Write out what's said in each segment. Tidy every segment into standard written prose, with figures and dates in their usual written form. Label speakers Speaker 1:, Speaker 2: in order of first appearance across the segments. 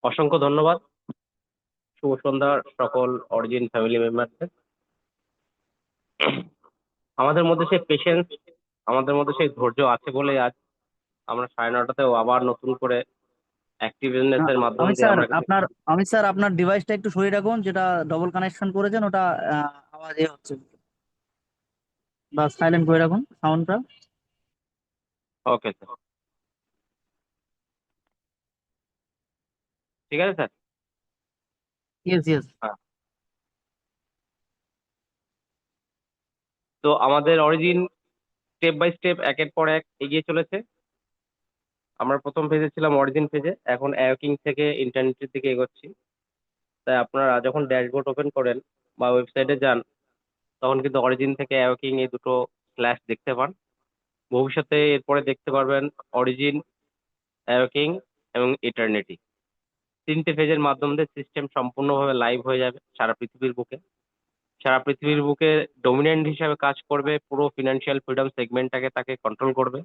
Speaker 1: অসংখ্য ধন্যবাদ। শুভ সন্ধ্যা সকল অরিজিন ফ্যামিলি মেম্বারদের। আমাদের মধ্যে সেই পেশেন্স, আমাদের মধ্যে সেই ধৈর্য আছে বলে আজ আমরা 9:30তেও আবার নতুন করে অ্যাক্টিভনেস
Speaker 2: আ-
Speaker 1: এর মাধ্যম
Speaker 2: আমি
Speaker 1: দিয়ে
Speaker 2: স্যার
Speaker 1: আমরা কিন্তু।
Speaker 2: আপনার আমি স্যার আপনার ডিভাইসটা একটু সরিয়ে রাখুন, যেটা ডবল কানেকশন করেছেন ওটা আওয়াজ হচ্ছে, বা সাইলেন্ট করে রাখুন সাউন্ডটা।
Speaker 1: ওকে স্যার, ঠিক আছে স্যার।
Speaker 2: Yes yes.
Speaker 1: হ্যাঁ, তো আমাদের অরিজিন স্টেপ বাই স্টেপ একের পর এক এগিয়ে চলেছে। আমরা প্রথম ফেজে ছিলাম, অরিজিন ফেজে, এখন অ্যাওয়ার্কিং থেকে ইন্টারনেটের দিকে এগোচ্ছি। তাই আপনারা যখন ড্যাশবোর্ড ওপেন করেন বা ওয়েবসাইটে যান, তখন কিন্তু অরিজিন থেকে অ্যাওয়ার্কিং এই দুটো স্ল্যাশ দেখতে পান। ভবিষ্যতে এরপরে দেখতে পারবেন অরিজিন, অ্যাওয়েকিং এবং ইটারনিটি। তিনটে ফেজের মাধ্যমে সিস্টেম সম্পূর্ণভাবে লাইভ হয়ে যাবে সারা পৃথিবীর বুকে। সারা পৃথিবীর বুকে ডমিনেন্ট হিসাবে কাজ করবে, পুরো ফিনান্সিয়াল ফ্রিডম সেগমেন্টটাকে তাকে কন্ট্রোল করবে।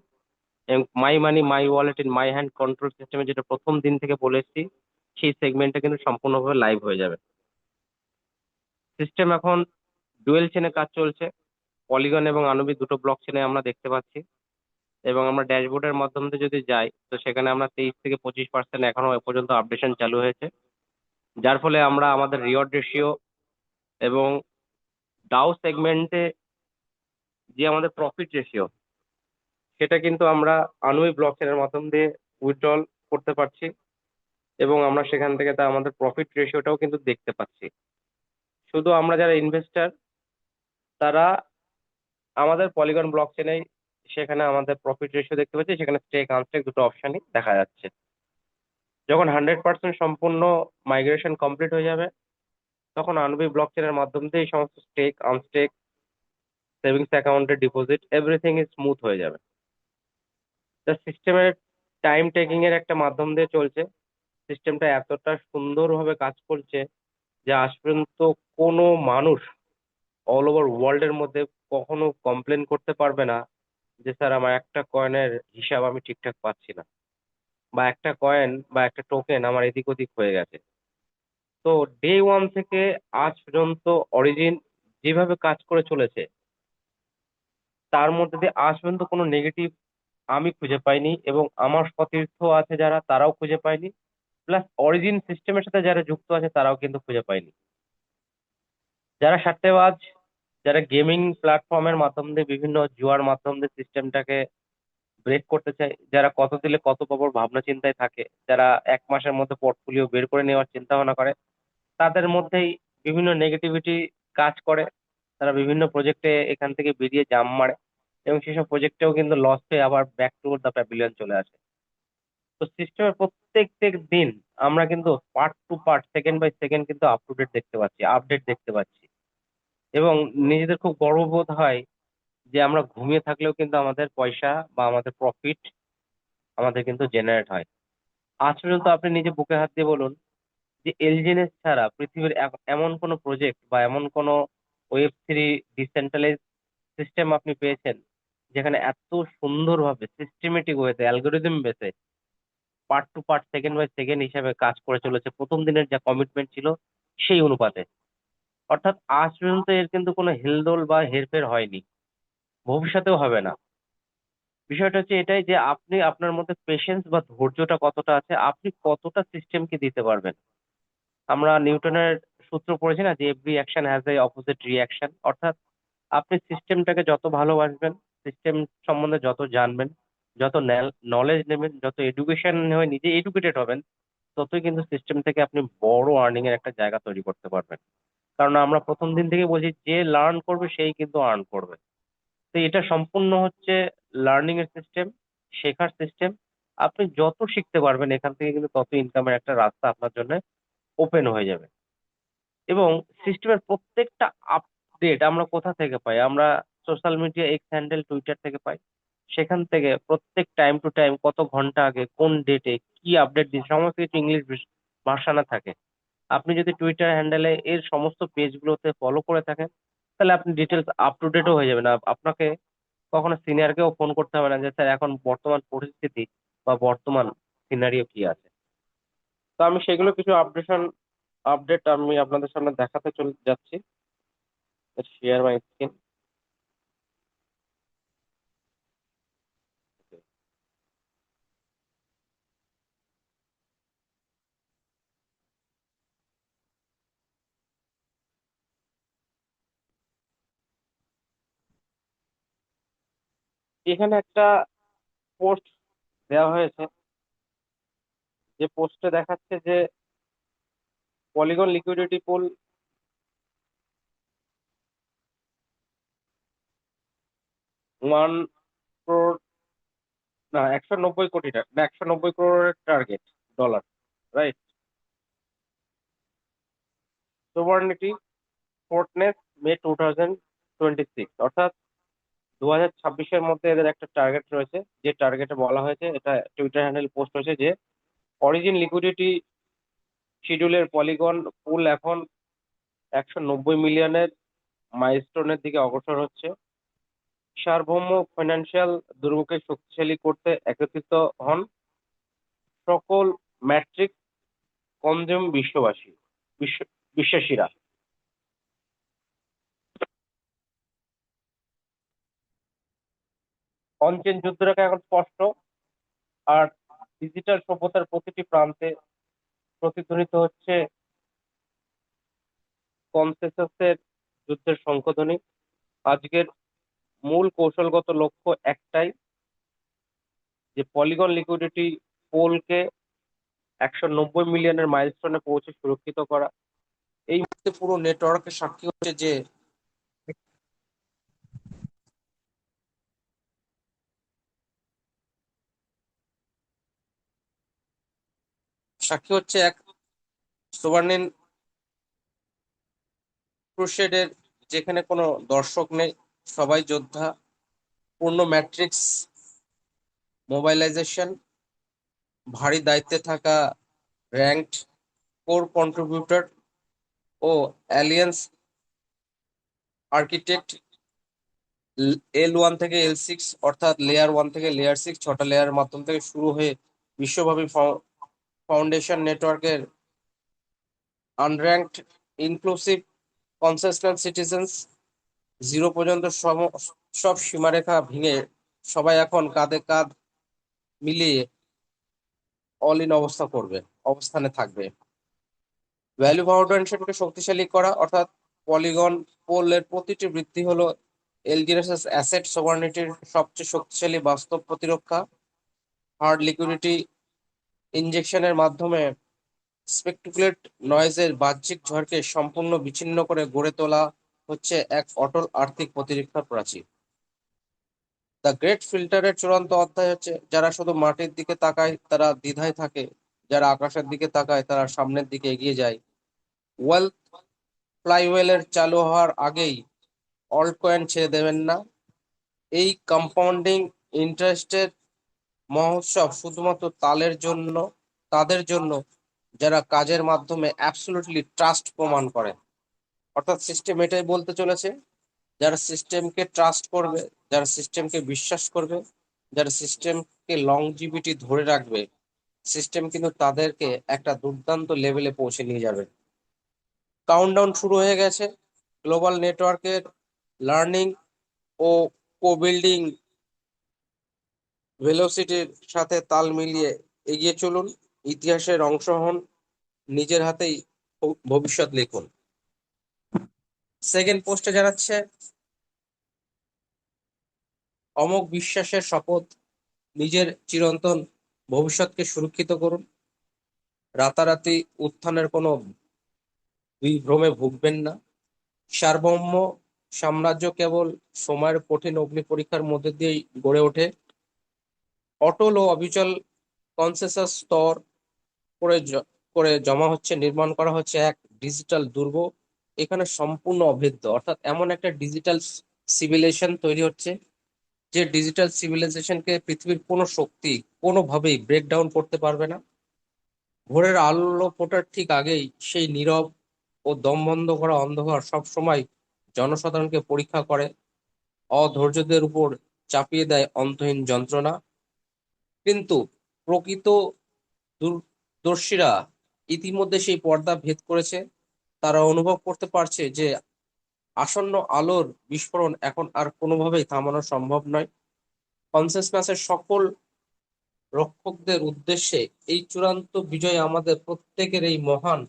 Speaker 1: এবং my money my wallet in my hand control সিস্টেমে, যেটা প্রথম দিন থেকে বলে এসেছি, সেই সেগমেন্টটা কিন্তু সম্পূর্ণভাবে লাইভ হয়ে যাবে। সিস্টেম এখন ডুয়েল চেনে কাজ চলছে। পলিগন এবং আণবিক দুটো ব্লক চেনে আমরা দেখতে পাচ্ছি। এবং আমরা ড্যাশবোর্ডের মাধ্যমে যদি যাই, তো সেখানে আমরা 23 থেকে 25% এখনো এ পর্যন্ত আপডেশন চালু হয়েছে। যার ফলে আমরা আমাদের রিওয়ার্ড রেশিও এবং ডাউ সেগমেন্টে যে আমাদের প্রফিট রেশিও, সেটা কিন্তু আমরা আনুই ব্লক চেনের মাধ্যম দিয়ে উইথড্রল করতে পারছি। এবং আমরা সেখান থেকে তা আমাদের প্রফিট রেশিওটাও কিন্তু দেখতে পাচ্ছি। শুধু আমরা যারা ইনভেস্টার, তারা আমাদের পলিগন ব্লক চেনে, সেখানে আমাদের প্রফিট রেশিও দেখতে পাচ্ছি, সেখানে স্টেক আনস্টেক দুটো অপশনই দেখা যাচ্ছে। যখন 100% সম্পূর্ণ মাইগ্রেশন কমপ্লিট হয়ে যাবে, তখন আনবি ব্লক চেনের মাধ্যম দিয়ে এই সমস্ত স্টেক আনস্টেক, সেভিংস অ্যাকাউন্টে ডিপোজিট, এভরিথিং ইজ স্মুথ হয়ে যাবে। তা সিস্টেমের টাইম টেকিং এর একটা মাধ্যম দিয়ে চলছে। সিস্টেমটা এতটা সুন্দরভাবে কাজ করছে যে আজ পর্যন্ত কোনো মানুষ অল ওভার ওয়ার্ল্ডের মধ্যে কখনো কমপ্লেন করতে পারবে না যে স্যার আমার একটা কয়েনের হিসাব আমি ঠিকঠাক পাচ্ছি না, বা একটা কয়েন বা একটা টোকেন আমার এদিক ওদিক হয়ে গেছে। তো ডে ওয়ান থেকে আজ পর্যন্ত অরিজিন যেভাবে কাজ করে চলেছে, তার মধ্যে দিয়ে আজ পর্যন্ত কোনো নেগেটিভ আমি খুঁজে পাইনি, এবং আমার সতীর্থ আছে যারা, তারাও খুঁজে পায়নি। প্লাস অরিজিন সিস্টেমের সাথে যারা যুক্ত আছে তারাও কিন্তু খুঁজে পায়নি। যারা সাট্টেবাজ, যারা গেমিং প্ল্যাটফর্মের মাধ্যম দিয়ে বিভিন্ন জুয়ার মাধ্যম দিয়ে সিস্টেমটাকে ব্রেক করতে চায়, যারা কত দিলে কত পাবো ভাবনা চিন্তায় থাকে, যারা 1 মাসের মধ্যে পোর্টফোলিও বের করে নেওয়ার চিন্তা ভাবনা করে, তাদের মধ্যেই বিভিন্ন নেগেটিভিটি কাজ করে। তারা বিভিন্ন প্রজেক্টে এখান থেকে বেরিয়ে জাম মারে, এবং সেসব প্রজেক্টেও কিন্তু লস হয়ে আবার ব্যাক টু দ্য প্যাভিলিয়ন চলে আসে। তো সিস্টেমের প্রত্যেক দিন আমরা কিন্তু part to part, second by second কিন্তু আপ টু ডেট দেখতে পাচ্ছি, আপডেট দেখতে পাচ্ছি। এবং নিজেদের খুব গর্ববোধ হয় যে আমরা ঘুমিয়ে থাকলেও কিন্তু আমাদের পয়সা বা আমাদের প্রফিট আমাদের কিন্তু জেনারেট হয়। আজ পর্যন্ত আপনি নিজে বুকে হাত দিয়ে বলুন যে এলজিএনএস ছাড়া পৃথিবীর এমন কোনো প্রজেক্ট বা এমন কোনো ওয়েব 3 ডিসেন্ট্রালাইজ সিস্টেম আপনি পেয়েছেন, যেখানে এত সুন্দরভাবে সিস্টেমেটিক ওয়েতে অ্যালগোরিদম বেসে part to part, second by second হিসাবে কাজ করে চলেছে প্রথম দিনের যা কমিটমেন্ট ছিল সেই অনুপাতে। অর্থাৎ আজ পর্যন্ত এর কিন্তু কোনো হেলদোল বা হেরফের হয়নি, ভবিষ্যতেও হবে না। বিষয়টা হচ্ছে এটাই যে আপনি আপনার মধ্যে পেশেন্স বা ধৈর্যটা কতটা আছে, আপনি কতটা সিস্টেমকে দিতে পারবেন। আমরা নিউটনের সূত্র পড়েছি না, যে every action has a opposite reaction. অর্থাৎ আপনি সিস্টেমটাকে যত ভালোবাসবেন, সিস্টেম সম্বন্ধে যত জানবেন, যত নলেজ নেবেন, যত এডুকেশন হয়ে নিজে এডুকেটেড হবেন, ততই কিন্তু সিস্টেম থেকে আপনি বড় আর্নিং এর একটা জায়গা তৈরি করতে পারবেন। কারণ আমরা প্রথম দিন থেকে বলছি, যে লার্ন করবে সেই কিন্তু আর্ন করবে। তো এটা সম্পূর্ণ হচ্ছে লার্নিং এর সিস্টেম, শেখার সিস্টেম। আপনি যত শিখতে পারবেন এখান থেকে কিন্তু তত ইনকামের একটা রাস্তা আপনার জন্য ওপেন হয়ে যাবে। এবং সিস্টেমের প্রত্যেকটা আপডেট আমরা কোথা থেকে পাই? আমরা social media, x handle, Twitter থেকে পাই। সেখান থেকে প্রত্যেক টাইম টু টাইম, কত ঘন্টা আগে কোন ডেটে কি আপডেট দিচ্ছে, সমস্ত কিছু ইংলিশ ভার্সানে থাকে। আপনি যদি টুইটার হ্যান্ডেলে এর সমস্ত পেজগুলোতে ফলো করে থাকেন, তাহলে আপনি ডিটেলস আপ টু ডেটও হয়ে যাবেন। আপনাকে কখনো সিনিয়রকেও ফোন করতে হবে না যে স্যার এখন বর্তমান পরিস্থিতি বা বর্তমান সিনারিও কি আছে। তো আমি সেগুলো কিছু আপডেট আমি আপনাদের সামনে দেখাতে চলে যাচ্ছি। Share my screen. এখানে একটা পোস্ট দেওয়া হয়েছে, যে পোস্টে দেখাচ্ছে যে পলিগন লিকুইডিটি পুল 1 crore, না 190 কোটি টাকা, না 190 crore টার্গেট ডলার, রাইট? সোভারেনিটি ফোর্টনেস মে 2026, অর্থাৎ 2026-এর মধ্যে এদের একটা টার্গেট রয়েছে। যে টার্গেটে বলা হয়েছে, এটা টুইটার হ্যান্ডেল পোস্ট হয়েছে, যে অরিজিন লিকুইডিটি শিডিউলের পলিগন পুল এখন 190 মিলিয়নের মাইলস্টোনের দিকে অগ্রসর হচ্ছে। সার্বভৌম ফাইন্যান্সিয়াল দুর্গকে শক্তিশালী করতে একত্রিত হন সকল ম্যাট্রিক কনজিউম বিশ্বাসীরা। অনচেন যুদ্ধরেখা এখন স্পষ্ট, আর ডিজিটাল সভ্যতার প্রতিটি প্রান্তে প্রতিধ্বনিত হচ্ছে কনসেনসাসের যুদ্ধের শঙ্খধ্বনি। আজকের মূল কৌশলগত লক্ষ্য একটাই, যে পলিগন লিকুইডিটি পোলকে 190 মিলিয়নের মাইলস্টোনে পৌঁছে সুরক্ষিত করা। এই মুহূর্তে পুরো নেটওয়ার্কের সাক্ষী হচ্ছে এক সোভারেনিন ক্রুসেডের, যেখানে কোনো দর্শক নেই, সবাই যোদ্ধা। পূর্ণ ম্যাট্রিক্স মোবাইলাইজেশন, ভারী দায়িত্বে থাকা র্যাঙ্কড কোর কন্ট্রিবিউটর ও অ্যালিয়েন্স আর্কিটেক্ট, L1 থেকে L6, অর্থাৎ লেয়ার 1 থেকে লেয়ার 6, 6টা লেয়ারের মাধ্যম থেকে শুরু হয়ে বিশ্বব্যাপী ফাউন্ডেশন নেটওয়ার্কের আনর্যাঙ্কড ইনক্লুসিভ কনসেশনাল সিটিজেন্স 0 পর্যন্ত সব সীমারেখা ভেঙে সবাই এখন কাঁধে কাঁধ মিলিয়ে অল ইন অবস্থানে থাকবে। ভ্যালু ফাউন্ডেশনকে শক্তিশালী করা, অর্থাৎ পলিগন পোলের প্রতিটি বৃদ্ধি হলো এলজিএস অ্যাসেট সোভারেনিটির সবচেয়ে শক্তিশালী বাস্তব প্রতিরক্ষা। হার্ড লিকুইডিটি ইনজেকশনের মাধ্যমে স্পেকুলেট নয়েজের বাহ্যিক ঝড়কে সম্পূর্ণ বিচ্ছিন্ন করে গড়ে তোলা হচ্ছে এক অটল আর্থিক প্রতিরক্ষার প্রাচীর। দ্য গ্রেট ফিল্টারের চূড়ান্ত অধ্যায় হচ্ছে, যারা শুধু মাটির দিকে তাকায় তারা দ্বিধায় থাকে, যারা আকাশের দিকে তাকায় তারা সামনের দিকে এগিয়ে যায়। ওয়েলথ ফ্লাইওয়েলের চালু হওয়ার আগেই অল্ট কয়েন ছেড়ে দেবেন না। এই কম্পাউন্ডিং ইন্টারেস্টের মহোৎসব শুধুমাত্র তাদের জন্য যারা কাজের মাধ্যমে অ্যাবসলিউটলি ট্রাস্ট প্রমাণ করে। অর্থাৎ সিস্টেম এটাই বলতে চলেছে, যারা সিস্টেমকে ট্রাস্ট করবে, যারা সিস্টেমকে বিশ্বাস করবে, যারা সিস্টেমকে লংজিভিটি ধরে রাখবে, সিস্টেম কিন্তু তাদেরকে একটা দুর্দান্ত লেভেলে পৌঁছে নিয়ে যাবে। কাউন্টডাউন শুরু হয়ে গেছে। গ্লোবাল নেটওয়ার্কের লার্নিং ও কো বিল্ডিং ভেলোসিটির সাথে তাল মিলিয়ে এগিয়ে চলুন। ইতিহাসের অংশ হন, নিজের হাতেই ভবিষ্যৎ লিখুন। সেকেন্ড পোস্টে জানাচ্ছে, অমোঘ বিশ্বাসের শপথ, নিজের চিরন্তন ভবিষ্যৎকে সুরক্ষিত করুন। রাতারাতি উত্থানের কোনো বিভ্রমে ভুগবেন না। সার্বভৌম সাম্রাজ্য কেবল সময়ের কঠিন অগ্নি পরীক্ষার মধ্যে দিয়েই গড়ে ওঠে। অটল ও অবিচল কনসেনসাস স্তর করে জমা হচ্ছে, নির্মাণ করা হচ্ছে এক ডিজিটাল দুর্গ। এখানে সম্পূর্ণ অভেদ্য, অর্থাৎ এমন একটা ডিজিটাল সিভিলাইজেশন তৈরি হচ্ছে, যে ডিজিটাল সিভিলাইজেশনকে পৃথিবীর কোনো শক্তি কোনোভাবেই ব্রেকডাউন করতে পারবে না। ভোরের আলো ফোটার ঠিক আগেই সেই নীরব ও দমবন্ধ করা অন্ধকার সব সময় জনসাধারণকে পরীক্ষা করে, অধৈর্যদের উপর চাপিয়ে দেয় অন্তহীন যন্ত্রণা। কিন্তু প্রকৃত দূরদর্শীরা ইতিমধ্যে সেই পর্দা ভেদ করেছে। তারা অনুভব করতে পারছে যে আসন্ন আলোর বিস্ফোরণ এখন আর কোনোভাবেই থামানো সম্ভব নয়। কনসেসনাসের সকল রক্ষকদের উদ্দেশ্যে এই চূড়ান্ত বিজয় আমাদের প্রত্যেকের এই মহান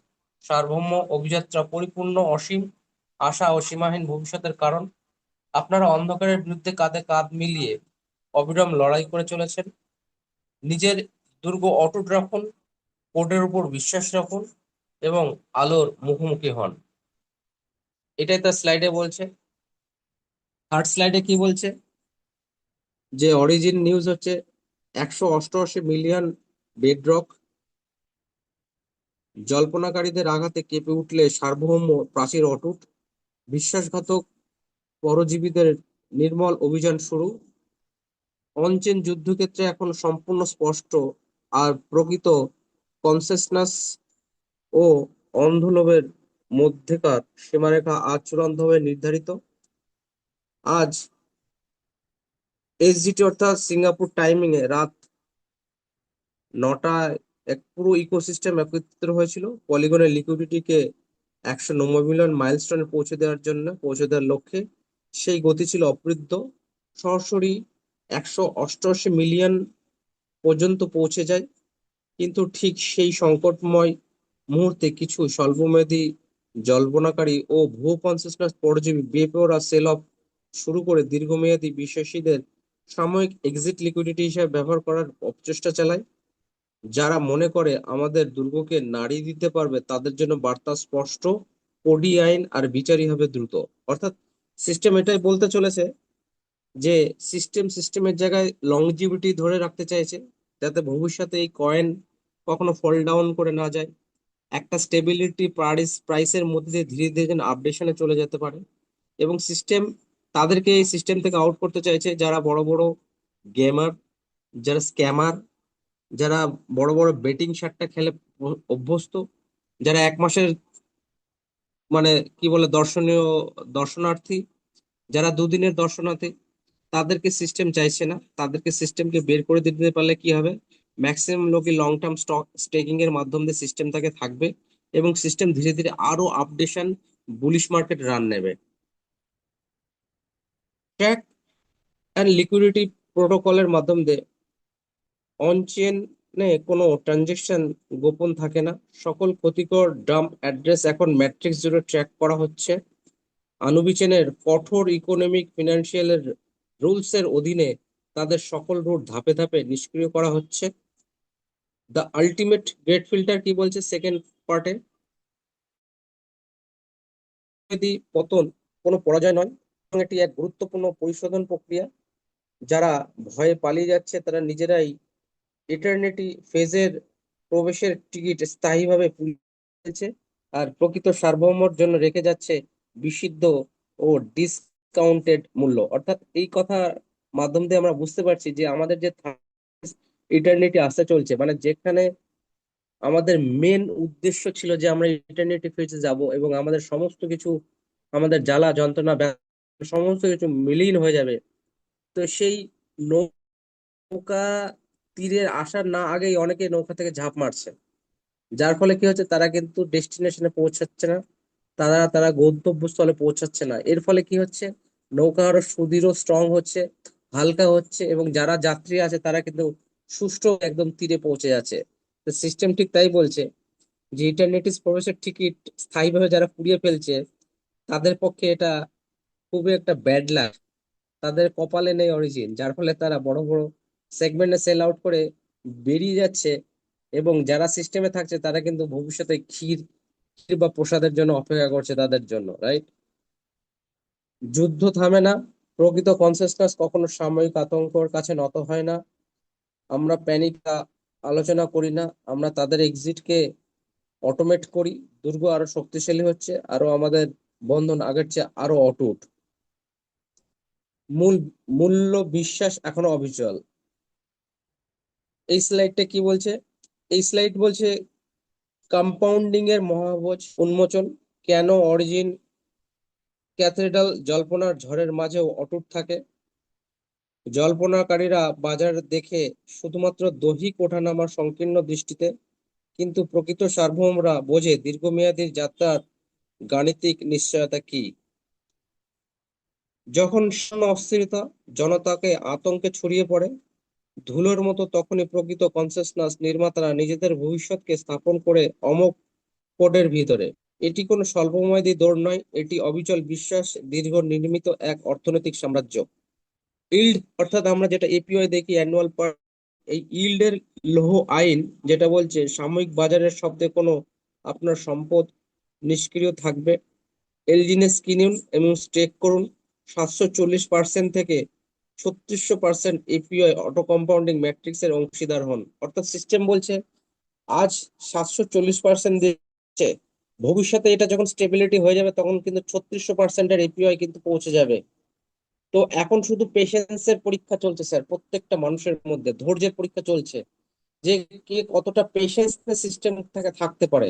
Speaker 1: সার্বভৌম অভিযাত্রা পরিপূর্ণ অসীম আশা ও সীমাহীন ভবিষ্যতের কারণ। আপনারা অন্ধকারের বিরুদ্ধে কাঁধে কাঁধ মিলিয়ে অবিরাম লড়াই করে চলেছেন। নিজের দুর্গ অটুট রাখুন, কোডের উপর বিশ্বাস রাখুন এবং আলোর মুখোমুখি হন। এটাই তার স্লাইডে বলছে। থার্ড স্লাইডে কি বলছে, যে অরিজিন নিউজ হচ্ছে 188 মিলিয়ন বেডরক, জল্পনাকারীদের আঘাতে কেঁপে উঠলে সার্বভৌম প্রাচীর অটুট, বিশ্বাসঘাতক পরজীবীদের নির্মল অভিযান শুরু। অনচেন যুদ্ধক্ষেত্রে এখন সম্পূর্ণ স্পষ্ট, আর প্রকৃত কনসেসনাস ও অন্ধলোভের মধ্যেকার সীমারেখা আজ চূড়ান্তভাবে নির্ধারিত। আজ এসজিটি অর্থাৎ সিঙ্গাপুর টাইমিং এ রাত 9টায় এক পুরো ইকোসিস্টেম একত্রিত হয়েছিল পলিগনের লিকুইডিটিকে 190 মিলিয়ন মাইলস্টোনে পৌঁছে দেওয়ার লক্ষ্যে। সেই গতি ছিল অবরুদ্ধ, সরাসরি 188 মিলিয়ন পর্যন্ত পৌঁছে যায়। কিন্তু ঠিক সেই সংকটময় মুহূর্তে কিছু স্বল্পমেয়াদী জল্পনাকারী ও ভুয়ো কনসেসনাস পরজীবী বেপরোয়া সেল অফ শুরু করে দীর্ঘমেয়াদী বিশ্বাসীদের সাময়িক এক্সিট লিকুইডিটি হিসেবে ব্যবহার করার অপচেষ্টা চালায়। যারা মনে করে আমাদের দুর্গকে নাড়িয়ে দিতে পারবে, তাদের জন্য বার্তা স্পষ্ট, কোডি আইন আর বিচারই হবে দ্রুত। অর্থাৎ সিস্টেম এটাই বলতে চলেছে যে সিস্টেমের জায়গায় লংজিভিটি ধরে রাখতে চাইছে, যাতে ভবিষ্যতে এই কয়েন কখনো ফল ডাউন করে না যায়। একটা স্টেবিলিটি প্রাইসের মধ্যে দিয়ে ধীরে ধীরে যেন আপডেশনে চলে যেতে পারে। এবং তাদেরকে এই সিস্টেম থেকে আউট করতে চাইছে যারা বড় বড় গেমার, যারা স্ক্যামার, যারা বড় বড় বেটিং সাট্টা খেলে অভ্যস্ত, যারা 1 মাসের মানে কি বলে দর্শনার্থী, যারা দুদিনের দর্শনার্থী, তাদেরকে সিস্টেম চাইছে না। তাদেরকে সিস্টেমকে বের করে দিতে পারলে কি হবে, ম্যাক্সিমাম লোকই লং টার্ম স্টক স্টেকিং এর মাধ্যমে সিস্টেম তাকে থাকবে এবং সিস্টেম ধীরে ধীরে আরো আপডেশন বুলিশ মার্কেট রান নেবে। ট্র্যাক অ্যান্ড লিকুইডিটি প্রোটোকলের মাধ্যমে অনচেনে কোনো ট্রানজেকশন গোপন থাকে না। সকল ক্ষতিকর ডাম্প অ্যাড্রেস এখন ম্যাট্রিক্স জুড়ে ট্র্যাক করা হচ্ছে। আনুবিচেনের কঠোর ইকোনমিক ফিনান্সিয়াল রুলস এর অধীনে তাদের সকল রুট ধাপে ধাপে নিষ্ক্রিয় করা হচ্ছে। দ্য আলটিমেট গ্রেট ফিল্টার কি বলছে সেকেন্ড পার্টে, পতন কোনো পরাজয় নয়, এবং এটি এক গুরুত্বপূর্ণ পরিশোধন প্রক্রিয়া। যারা ভয়ে পালিয়ে যাচ্ছে তারা নিজেরাই ইটারনিটি ফেজের প্রবেশের টিকিট স্থায়ীভাবে ফেলছে, আর প্রকৃত সার্বভৌমর জন্য রেখে যাচ্ছে বিশুদ্ধ ও ডিসকাউন্টেড মূল্য। অর্থাৎ এই কথা মাধ্যম দিয়ে আমরা বুঝতে পারছি যে আমাদের যে ইটারনিটি আসতে চলছে, মানে যেখানে আমাদের মেন উদ্দেশ্য ছিল যে আমরা ইটারনিটি ফেজে যাব এবং আমাদের সমস্ত কিছু, আমাদের জ্বালা যন্ত্রণা সমস্ত কিছু মিলীন হয়ে যাবে। তো সেই নৌকা তীরের আসার না আগেই অনেকে নৌকা থেকে ঝাঁপ মারছে, যার ফলে কি হচ্ছে, তারা কিন্তু ডেস্টিনেশনে পৌঁছাচ্ছে না, তারা তারা গন্তব্যস্থলে পৌঁছাচ্ছে না। এর ফলে কি হচ্ছে, নৌকা আরো সুদৃঢ় স্ট্রং হচ্ছে, হালকা হচ্ছে, এবং যারা যাত্রী আছে তারা কিন্তু সুষ্ঠু একদম তীরে পৌঁছে যাচ্ছে। তো সিস্টেম ঠিক তাই বলছে যে ইন্টারনেটিস প্রবেশের টিকিট স্থায়ীভাবে যারা পুড়িয়ে ফেলছে, তাদের পক্ষে এটা খুবই একটা ব্যাড লাক। তাদের কপালে নেই অরিজিন, যার ফলে তারা বড় বড় সেগমেন্টে সেল আউট করে বেরিয়ে যাচ্ছে। এবং যারা সিস্টেমে থাকছে তারা কিন্তু ভবিষ্যতে ক্ষীর ক্ষীর বা প্রসাদের জন্য অপেক্ষা করছে তাদের জন্য, রাইট? যুদ্ধ থামে না, প্রকৃত কনসেসনাস কখনো সাময়িক আতঙ্কর কাছে নত হয় না। আমরা প্যানিক আলোচনা করি না, আমরা তাদের এক্সিটকে অটোমেট করি। দুর্গ আরো শক্তিশালী হচ্ছে, আরো আমাদের বন্ধন আগের চেয়ে আরো অটুট। মূল মূল্য বিশ্বাস এখনো অবিচল। এই স্লাইডটা কি বলছে, এই স্লাইড বলছে কম্পাউন্ডিং এর মহাভোজ উন্মোচন, কেন অরিজিন ক্যাথেড্রাল জল্পনার ঝড়ের মাঝেও অটুট থাকে। জল্পনাকারীরা বাজার দেখে শুধুমাত্র দৈহিক ওঠানামার সংকীর্ণ দৃষ্টিতে
Speaker 3: কিন্তু প্রকৃত সার্বভৌমরা বোঝে দীর্ঘমেয়াদী যাত্রার গাণিতিক নিশ্চয়তা কি। যখন শূন্য অস্থিরতা জনতাকে আতঙ্কে ছড়িয়ে পড়ে ধুলোর মতো, তখনই প্রকৃত কনসাসনেস নির্মাতারা নিজেদের ভবিষ্যৎকে স্থাপন করে অমোঘ কোডের ভিতরে। এটি কোনো স্বল্পমেয়াদী দৌড় নয়, এটি অবিচল বিশ্বাস, দীর্ঘ নির্মিত এক অর্থনৈতিক সাম্রাজ্য। ইল্ড অর্থাৎ আমরা যেটা এপিওয়াই দেখি, অ্যানুয়াল পার, এই ইল্ডের লৌহ আইন যেটা বলছে সাময়িক বাজারের শব্দে কোনো আপনার সম্পদ নিষ্ক্রিয় থাকবে। এলজিনেস কিনুন এবং স্টেক করুন। 740% থেকে 3600% এপিওয়াই অটো কম্পাউন্ডিং ম্যাট্রিক্সের অংশীদার হন। অর্থাৎ সিস্টেম বলছে আজ 740% দিচ্ছে, ভবিষ্যতে এটা যখন স্টেবিলিটি হয়ে যাবে তখন কিন্তু 3600%-এর এপিওয়াই কিন্তু পৌঁছে যাবে। তো এখন শুধু পেশেন্সের পরীক্ষা চলছে স্যার, প্রত্যেকটা মানুষের মধ্যে ধৈর্যের পরীক্ষা চলছে, যে কে কতটা পেশেন্স সিস্টেম থেকে থাকতে পারে।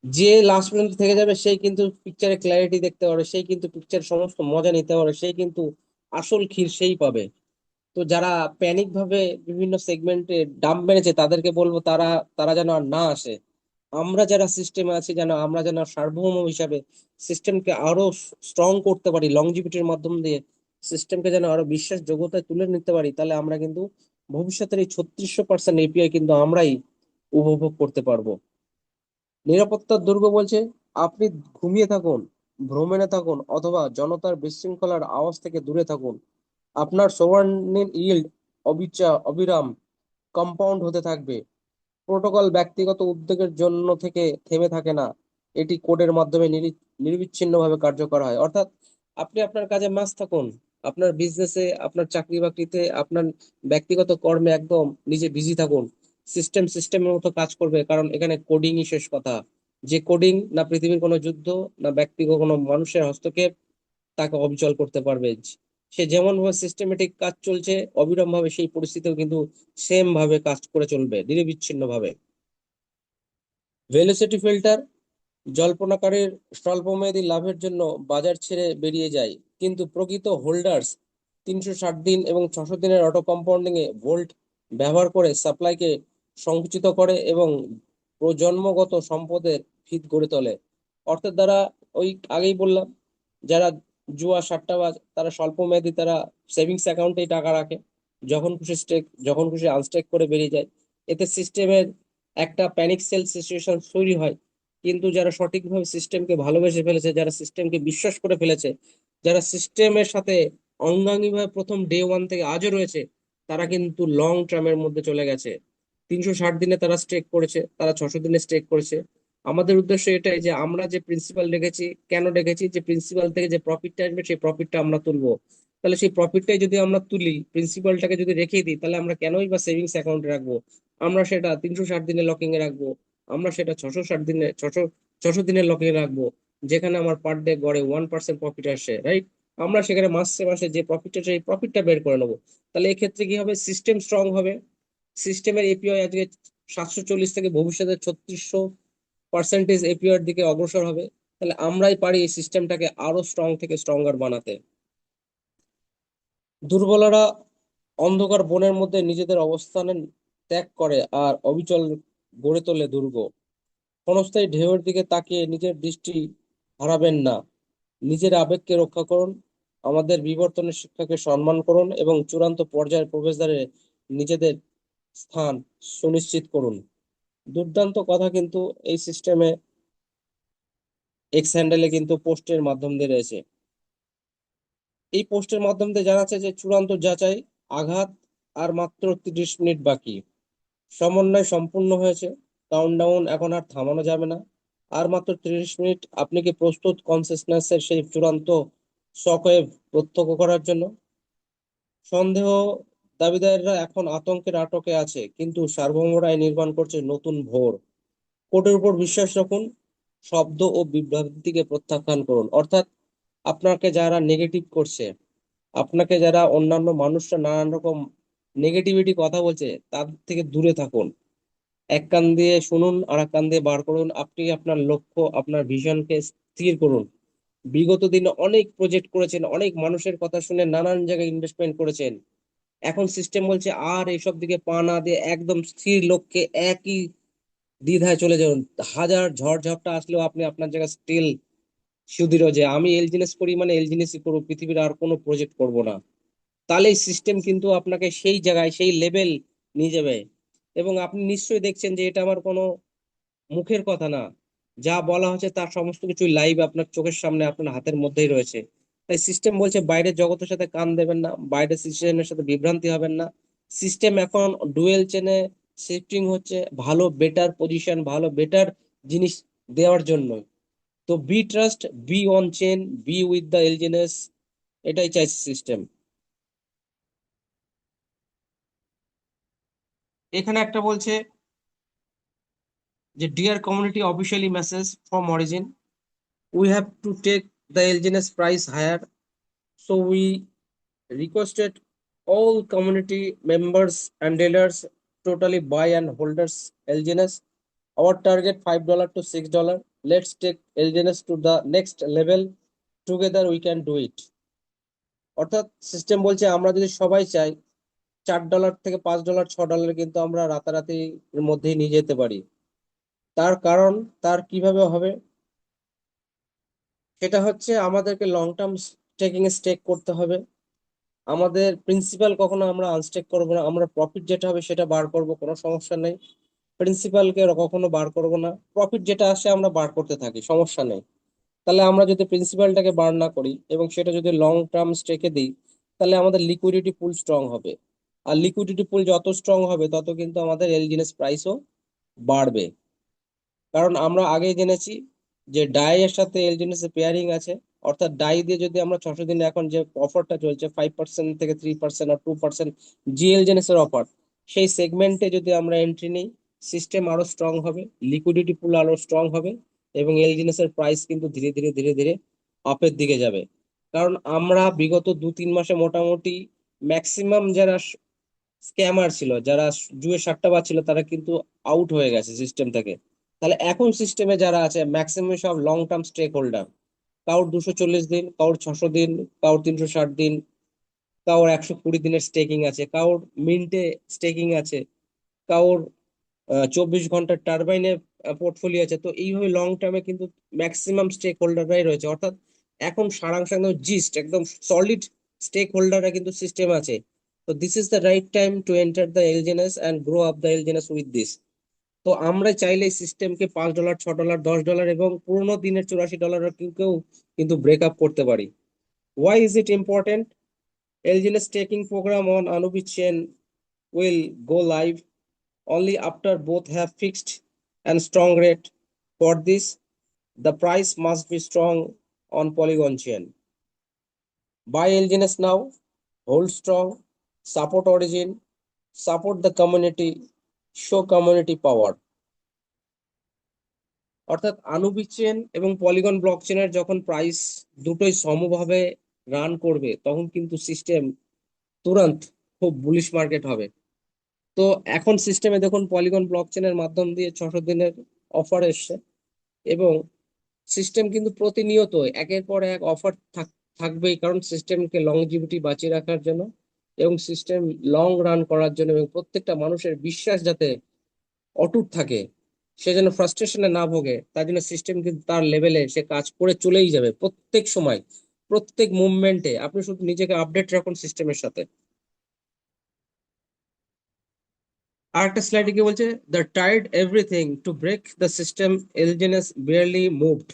Speaker 3: যে লাস্ট পর্যন্ত থেকে যাবে সেই কিন্তু পিকচারে ক্ল্যারিটি দেখতে পারে, সেই কিন্তু পিকচার সমস্ত মজা নিতে পারে, সেই কিন্তু আসল ক্ষীর সেই পাবে। তো যারা প্যানিক ভাবে বিভিন্ন সেগমেন্টে ডাম্প মেরেছে তাদেরকে বলবো তারা তারা যেন আর না আসে। আমরা যারা সিস্টেমে আছি যেন আমরা যেন সার্বভৌম হিসাবে সিস্টেমকে আরো স্ট্রং করতে পারি, লংজিভিটির মাধ্যম দিয়ে সিস্টেমকে যেন আরো বিশ্বাসযোগ্যতায় তুলে নিতে পারি, তাহলে আমরা কিন্তু ভবিষ্যতের এই 3600% এপিআই কিন্তু আমরাই উপভোগ করতে পারবো। নিরাপত্তার দুর্গ বলছে আপনি ঘুমিয়ে থাকুন, ভ্রমণে থাকুন, অথবা জনতার বিশৃঙ্খলার আওয়াজ থেকে দূরে থাকুন, আপনার সোভারেন ইল্ড অবিরাম কম্পাউন্ড হতে থাকবে। প্রোটোকল ব্যক্তিগত উদ্যোগের জন্য থেকে থেমে থাকে না, এটি কোডের মাধ্যমে নিরবিচ্ছিন্নভাবে কার্যকর হয়। অর্থাৎ আপনি আপনার কাজে ব্যস্ত থাকুন, আপনার বিজনেসে, আপনার চাকরি বাকরিতে, আপনার ব্যক্তিগত কর্মে একদম নিজে বিজি থাকুন। সিস্টেম সিস্টেমের মতো কাজ করবে, কারণ এখানে কোডিংই শেষ কথা। যে কোডিং না পৃথিবীর কোনো যুদ্ধ না ব্যক্তিগত কোনো মানুষের হস্তক্ষেপ তাকে অবিচল করতে পারবে। সে যেমন ভাবে সিস্টেমেটিক কাজ চলছে অবিরাম ভাবে সেই পরিস্থিতিও কিন্তু সেম ভাবে কাজ করে চলবে নিরবিচ্ছিন্ন ভাবে। ভেলোসিটি ফিল্টার জল্পনাকারীর স্বল্পমেয়াদী লাভের জন্য বাজার ছেড়ে বেরিয়ে যায়, কিন্তু প্রকৃত হোল্ডার্স 360 দিন এবং 600 দিনের অটো কম্পাউন্ডিং এ ভোল্ট ব্যবহার করে সাপ্লাইকে সংকুচিত করে এবং প্রজন্মগত সম্পদের ভিত গড়ে তোলে। অর্থাৎ দ্বারা ওই আগেই বললাম, যারা জুয়া সাট্টাবাজ তারা স্বল্প মেয়াদী তারা সেভিংস অ্যাকাউন্টেই টাকা রাখে, যখন খুশি স্টেক যখন খুশি আনস্টেক করে বেরিয়ে যায়। এতে সিস্টেমের একটা প্যানিক সেল সিচুয়েশন তৈরি হয়। কিন্তু যারা সঠিকভাবে সিস্টেমকে ভালোবেসে ফেলেছে, যারা সিস্টেমকে বিশ্বাস করে ফেলেছে, যারা সিস্টেমের সাথে অঙ্গাঙ্গিভাবে প্রথম ডে ওয়ান থেকে আজও রয়েছে, তারা কিন্তু লং টার্মের মধ্যে চলে গেছে। 360 দিনে তারা স্টেক করেছে, তারা 600 দিনে স্টেক করেছে। আমাদের উদ্দেশ্য এটাই যে আমরা যে প্রিন্সিপাল রেখেছি, কেন রেখেছি, যে প্রিন্সিপাল থেকে যে প্রফিটটা আসবে সেই প্রফিটটা আমরা তুলবো। তাহলে সেই প্রফিটটাই যদি আমরা তুলি, প্রিন্সিপালটাকে যদি রেখে দিই, তাহলে আমরা কেনই বা সেভিংস অ্যাকাউন্টে রাখবো? আমরা সেটা 360 দিনে লকিং এ রাখবো, আমরা সেটা 660 দিনে 600 দিনের লকিং এ রাখবো, যেখানে আমার পার ডে গড়ে 1% প্রফিট আসে, রাইট? আমরা সেখানে মাসে মাসে যে প্রফিটটা সেই প্রফিটটা বের করে নেবো। তাহলে এক্ষেত্রে কি হবে, সিস্টেম স্ট্রং হবে। সিস্টেমের এপিআই আজকে 740 থেকে ভবিষ্যতে 3600% এপিআই এর দিকে অগ্রসর হবে। তাহলে আমরাই পারি এই সিস্টেমটাকে আরো স্ট্রং থেকে স্ট্রঙ্গার বানাতে। দুর্বলরা অন্ধকার বনের মধ্যে নিজেদের অবস্থানে ত্যাগ করে আর অবিচল গড়ে তোলে দুর্গ। ক্ষণস্থায়ী ঢেউয়ের দিকে তাকিয়ে নিজের দৃষ্টি হারাবেন না, নিজের আবেগকে রক্ষা করুন, আমাদের বিবর্তনের শিক্ষাকে সম্মান করুন এবং চূড়ান্ত পর্যায়ের প্রবেশদ্বারে নিজেদের স্থান সুনিশ্চিত করুন। দুর্দান্ত কথা কিন্তু এই সিস্টেমে এক্স হ্যান্ডেলে কিন্তু পোস্টের মাধ্যম দিয়ে রয়েছে। এই পোস্টের মাধ্যম দিয়ে জানাচ্ছে যে চূড়ান্ত যাচাই, আঘাত, আর মাত্র 30 মিনিট বাকি। সমন্বয় সম্পূর্ণ হয়েছে, কাউন্টডাউন এখন আর থামানো যাবে না। আর মাত্র 30 মিনিট। আপনি কি প্রস্তুত কনসিয়াসনেসের সেই চূড়ান্ত শকওয়েভ প্রত্যক্ষ করার জন্য? সন্দেহ দাবিদাররা এখন আতঙ্কের আটকে আছে, কিন্তু সার্বভৌমরাই নির্মাণ করছে নতুন ভোর। কোর্টের উপর বিশ্বাস রাখুন, শব্দ ও বিভ্রান্তিকে প্রত্যাখ্যান করুন। অর্থাৎ আপনাকে যারা নেগেটিভ করছে, আপনাকে যারা অন্যান্য মানুষরা নানান রকম নেগেটিভিটি কথা বলছে, তার থেকে দূরে থাকুন। এক কান দিয়ে শুনুন আর এক কান দিয়ে বার করুন। আপনি আপনার লক্ষ্য, আপনার ভিশনকে স্থির করুন। বিগত দিনে অনেক প্রজেক্ট করেছেন, অনেক মানুষের কথা শুনে নানান জায়গায় ইনভেস্টমেন্ট করেছেন। এখন সিস্টেম বলছে আর এইসব দিকে পা না দিয়ে একদম স্থির লক্ষ্যে একই দ্বিধায় চলে যাবেন। হাজার ঝড় ঝাপটা আসলেও আপনি আপনার জায়গায় স্টিল সুদৃঢ় যে আমি এলজিনেস করি মানে এলজিনেসই করবো, পৃথিবীর আর কোনো প্রজেক্ট করব না। তাহলে সিস্টেম কিন্তু আপনাকে সেই জায়গায় সেই লেভেল নিয়ে যাবে। এবং আপনি নিশ্চয়ই দেখছেন যে এটা আমার কোনো মুখের কথা না, যা বলা হচ্ছে তার সমস্ত কিছু লাইভ আপনার চোখের সামনে আপনার হাতের মধ্যেই রয়েছে। তাই সিস্টেম বলছে বাইরের জগতের সাথে কান দেবেন না, বাইরের সিস্টেমের সাথে বিভ্রান্তি হবেন না। সিস্টেম এখন ডুয়েল চেনে শিফটিং হচ্ছে ভালো বেটার পজিশন, ভালো বেটার জিনিস দেওয়ার জন্য। তো be trust, be on chain, be with the LGNS, এটাই চাইছে সিস্টেম। এখানে একটা বলছে যে dear community officially message from Origin, we have to take the LGNS price higher, so we requested all community members and dealers totally buy and holders LGNS. Our target $5 to $6. Let's take LGNS to the next level. Together we can do it. অর্থাৎ system বলছে আমরা যদি সবাই চাই $4 থেকে $5, $6 কিন্তু আমরা রাতারাতি এর মধ্যেই নিয়ে যেতে পারি। তার কারণ, তার কিভাবে হবে সেটা হচ্ছে আমাদেরকে লং টার্ম স্টেকিং এ স্টেক করতে হবে। আমাদের প্রিন্সিপাল কখনো আমরা আনস্টেক করবো না, আমরা প্রফিট যেটা হবে সেটা বার করব, কোনো সমস্যা নেই। প্রিন্সিপালকে কখনো বার করব না, প্রফিট যেটা আসে আমরা বার করতে থাকি, সমস্যা নেই। তাহলে আমরা যদি প্রিন্সিপালটাকে বার না করি এবং সেটা যদি লং টার্ম স্টেকে দিই, তাহলে আমাদের লিকুইডিটি পুল স্ট্রং হবে। আর লিকুইডিটি পুল যত স্ট্রং হবে তত কিন্তু আমাদের এলজিএনএস প্রাইসও বাড়বে। কারণ আমরা আগে জেনেছি যে ডাই এর সাথে এলজিএনএস এর পেয়ারিং আছে। অর্থাৎ ডাই দিয়ে যদি আমরা 600 দিনে এখন যে অফারটা চলছে 5% থেকে 3% আর 2% জি এলজিএনএস এর অফার, সেই সেগমেন্টে যদি আমরা এন্ট্রি নিই, সিস্টেম আরো স্ট্রং হবে, লিকুইডিটি পুল আরো স্ট্রং হবে, এবং এলজিএনএস এর প্রাইস কিন্তু ধীরে ধীরে ধীরে ধীরে আপের দিকে যাবে। কারণ আমরা বিগত 2-3 মাসে মোটামুটি ম্যাক্সিমাম যারা স্ক্যামার ছিল, যারা জুয়ে সাট্টা ছিল, তারা কিন্তু আউট হয়ে গেছে সিস্টেম থেকে। তাহলে এখন সিস্টেমে যারা আছে ম্যাক্সিমাম সব লং টার্ম স্টেক হোল্ডার। কারোর 240 দিন, কারোর 600 দিন, কারোর 360 দিন, কারোর 120 দিনের স্টেকিং আছে, কারোর মিন্টে স্টেকিং আছে, কারোর 24 ঘন্টার টারবাইনে পোর্টফোলিও আছে। তো এইভাবে লং টার্মে কিন্তু ম্যাক্সিমাম স্টেক হোল্ডাররাই রয়েছে। অর্থাৎ এখন সারাংশ একদম জিস্ট একদম সলিড স্টেক হোল্ডাররা কিন্তু সিস্টেম আছে। তো this is the right time to enter the এলজিএনএস and grow up the এলজিএনএস with this. তো আমরা চাইলে সিস্টেমকে $5, $6, $10 এবং পুরোনো দিনের $84 কেউ কিন্তু ব্রেক আপ করতে পারি। Why is it important? LGNS staking program on Anubi chain will go live only after both have fixed and strong rate. For this, the price must be strong on Polygon chain. Buy LGNS now, hold strong, support Origin, support the community, show community power. অর্থাৎ আনুবি chain এবং polygon block চেনের যখন price দুটোই সমভাবে run করবে তখন কিন্তু system তুরন্ত খুব বুলিশ মার্কেট হবে। তো এখন সিস্টেমে দেখুন পলিগন ব্লক চেনের মাধ্যম দিয়ে 600 দিনের অফার এসছে, এবং সিস্টেম কিন্তু প্রতিনিয়ত একের পর এক অফার থাকবেই, কারণ সিস্টেমকে লংজিভিটি বাঁচিয়ে রাখার জন্য এবং সিস্টেম লং রান করার জন্য, এবং প্রত্যেকটা মানুষের বিশ্বাস যাতে অটুট থাকে, সে যেন ফ্রাস্ট্রেশনে না ভোগে, তার জন্য সিস্টেম কিন্তু তার লেভেলে সে কাজ করে চলেই যাবে প্রত্যেক সময়, প্রত্যেক মুভমেন্টে। আপনি শুধু নিজেকে আপডেট রাখুন সিস্টেমের সাথে। আর একটা স্লাইডে কি বলছে, the tide everything to break the system, LGNS barely moved.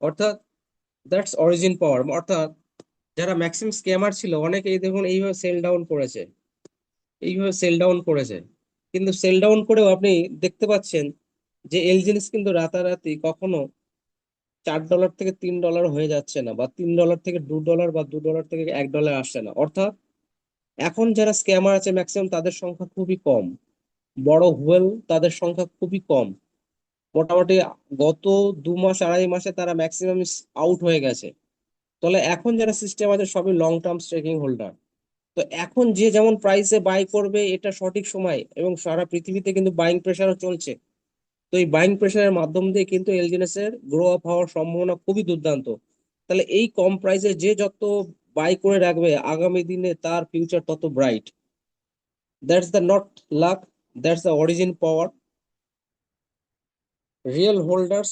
Speaker 3: অর্থাৎ দ্যাটস অরিজিন পাওয়ার। অর্থাৎ যারা ম্যাক্সিমাম স্ক্যামার ছিল অনেকেই দেখুন এইভাবে সেল ডাউন করেছে, এইভাবে সেল ডাউন করেছে। কিন্তু সেল ডাউন করেও আপনি দেখতে পাচ্ছেন যে এলজিএনএস কিন্তু রাতারাতি কখনো $4 থেকে $3 হয়ে যাচ্ছে না, বা $3 থেকে $2, বা $2 থেকে $1 আসছে না। অর্থাৎ এখন যারা স্ক্যামার আছে ম্যাক্সিমাম তাদের সংখ্যা খুবই কম, বড় হুয়েল তাদের সংখ্যা খুবই কম। মোটামুটি গত 2 মাস 2.5 মাসে তারা ম্যাক্সিমাম আউট হয়ে গেছে। তাহলে এখন যারা সিস্টেম আছে সবই লং টার্ম স্টেকিং হোল্ডার। তো এখন যে যেমন প্রাইসে বাই করবে এটা সঠিক সময়, এবং সারা পৃথিবীতে কিন্তু বাইং প্রেসারও চলছে। তো এই বাইং প্রেসারের মাধ্যম দিয়ে কিন্তু এলজিএনএস এর গ্রো আপ হওয়ার সম্ভাবনা খুবই দুর্দান্ত। তাহলে এই কম প্রাইসে যে যত বাই করে রাখবে আগামী দিনে তার ফিউচার তত bright. That's the not lakh, that's the origin power. real holders,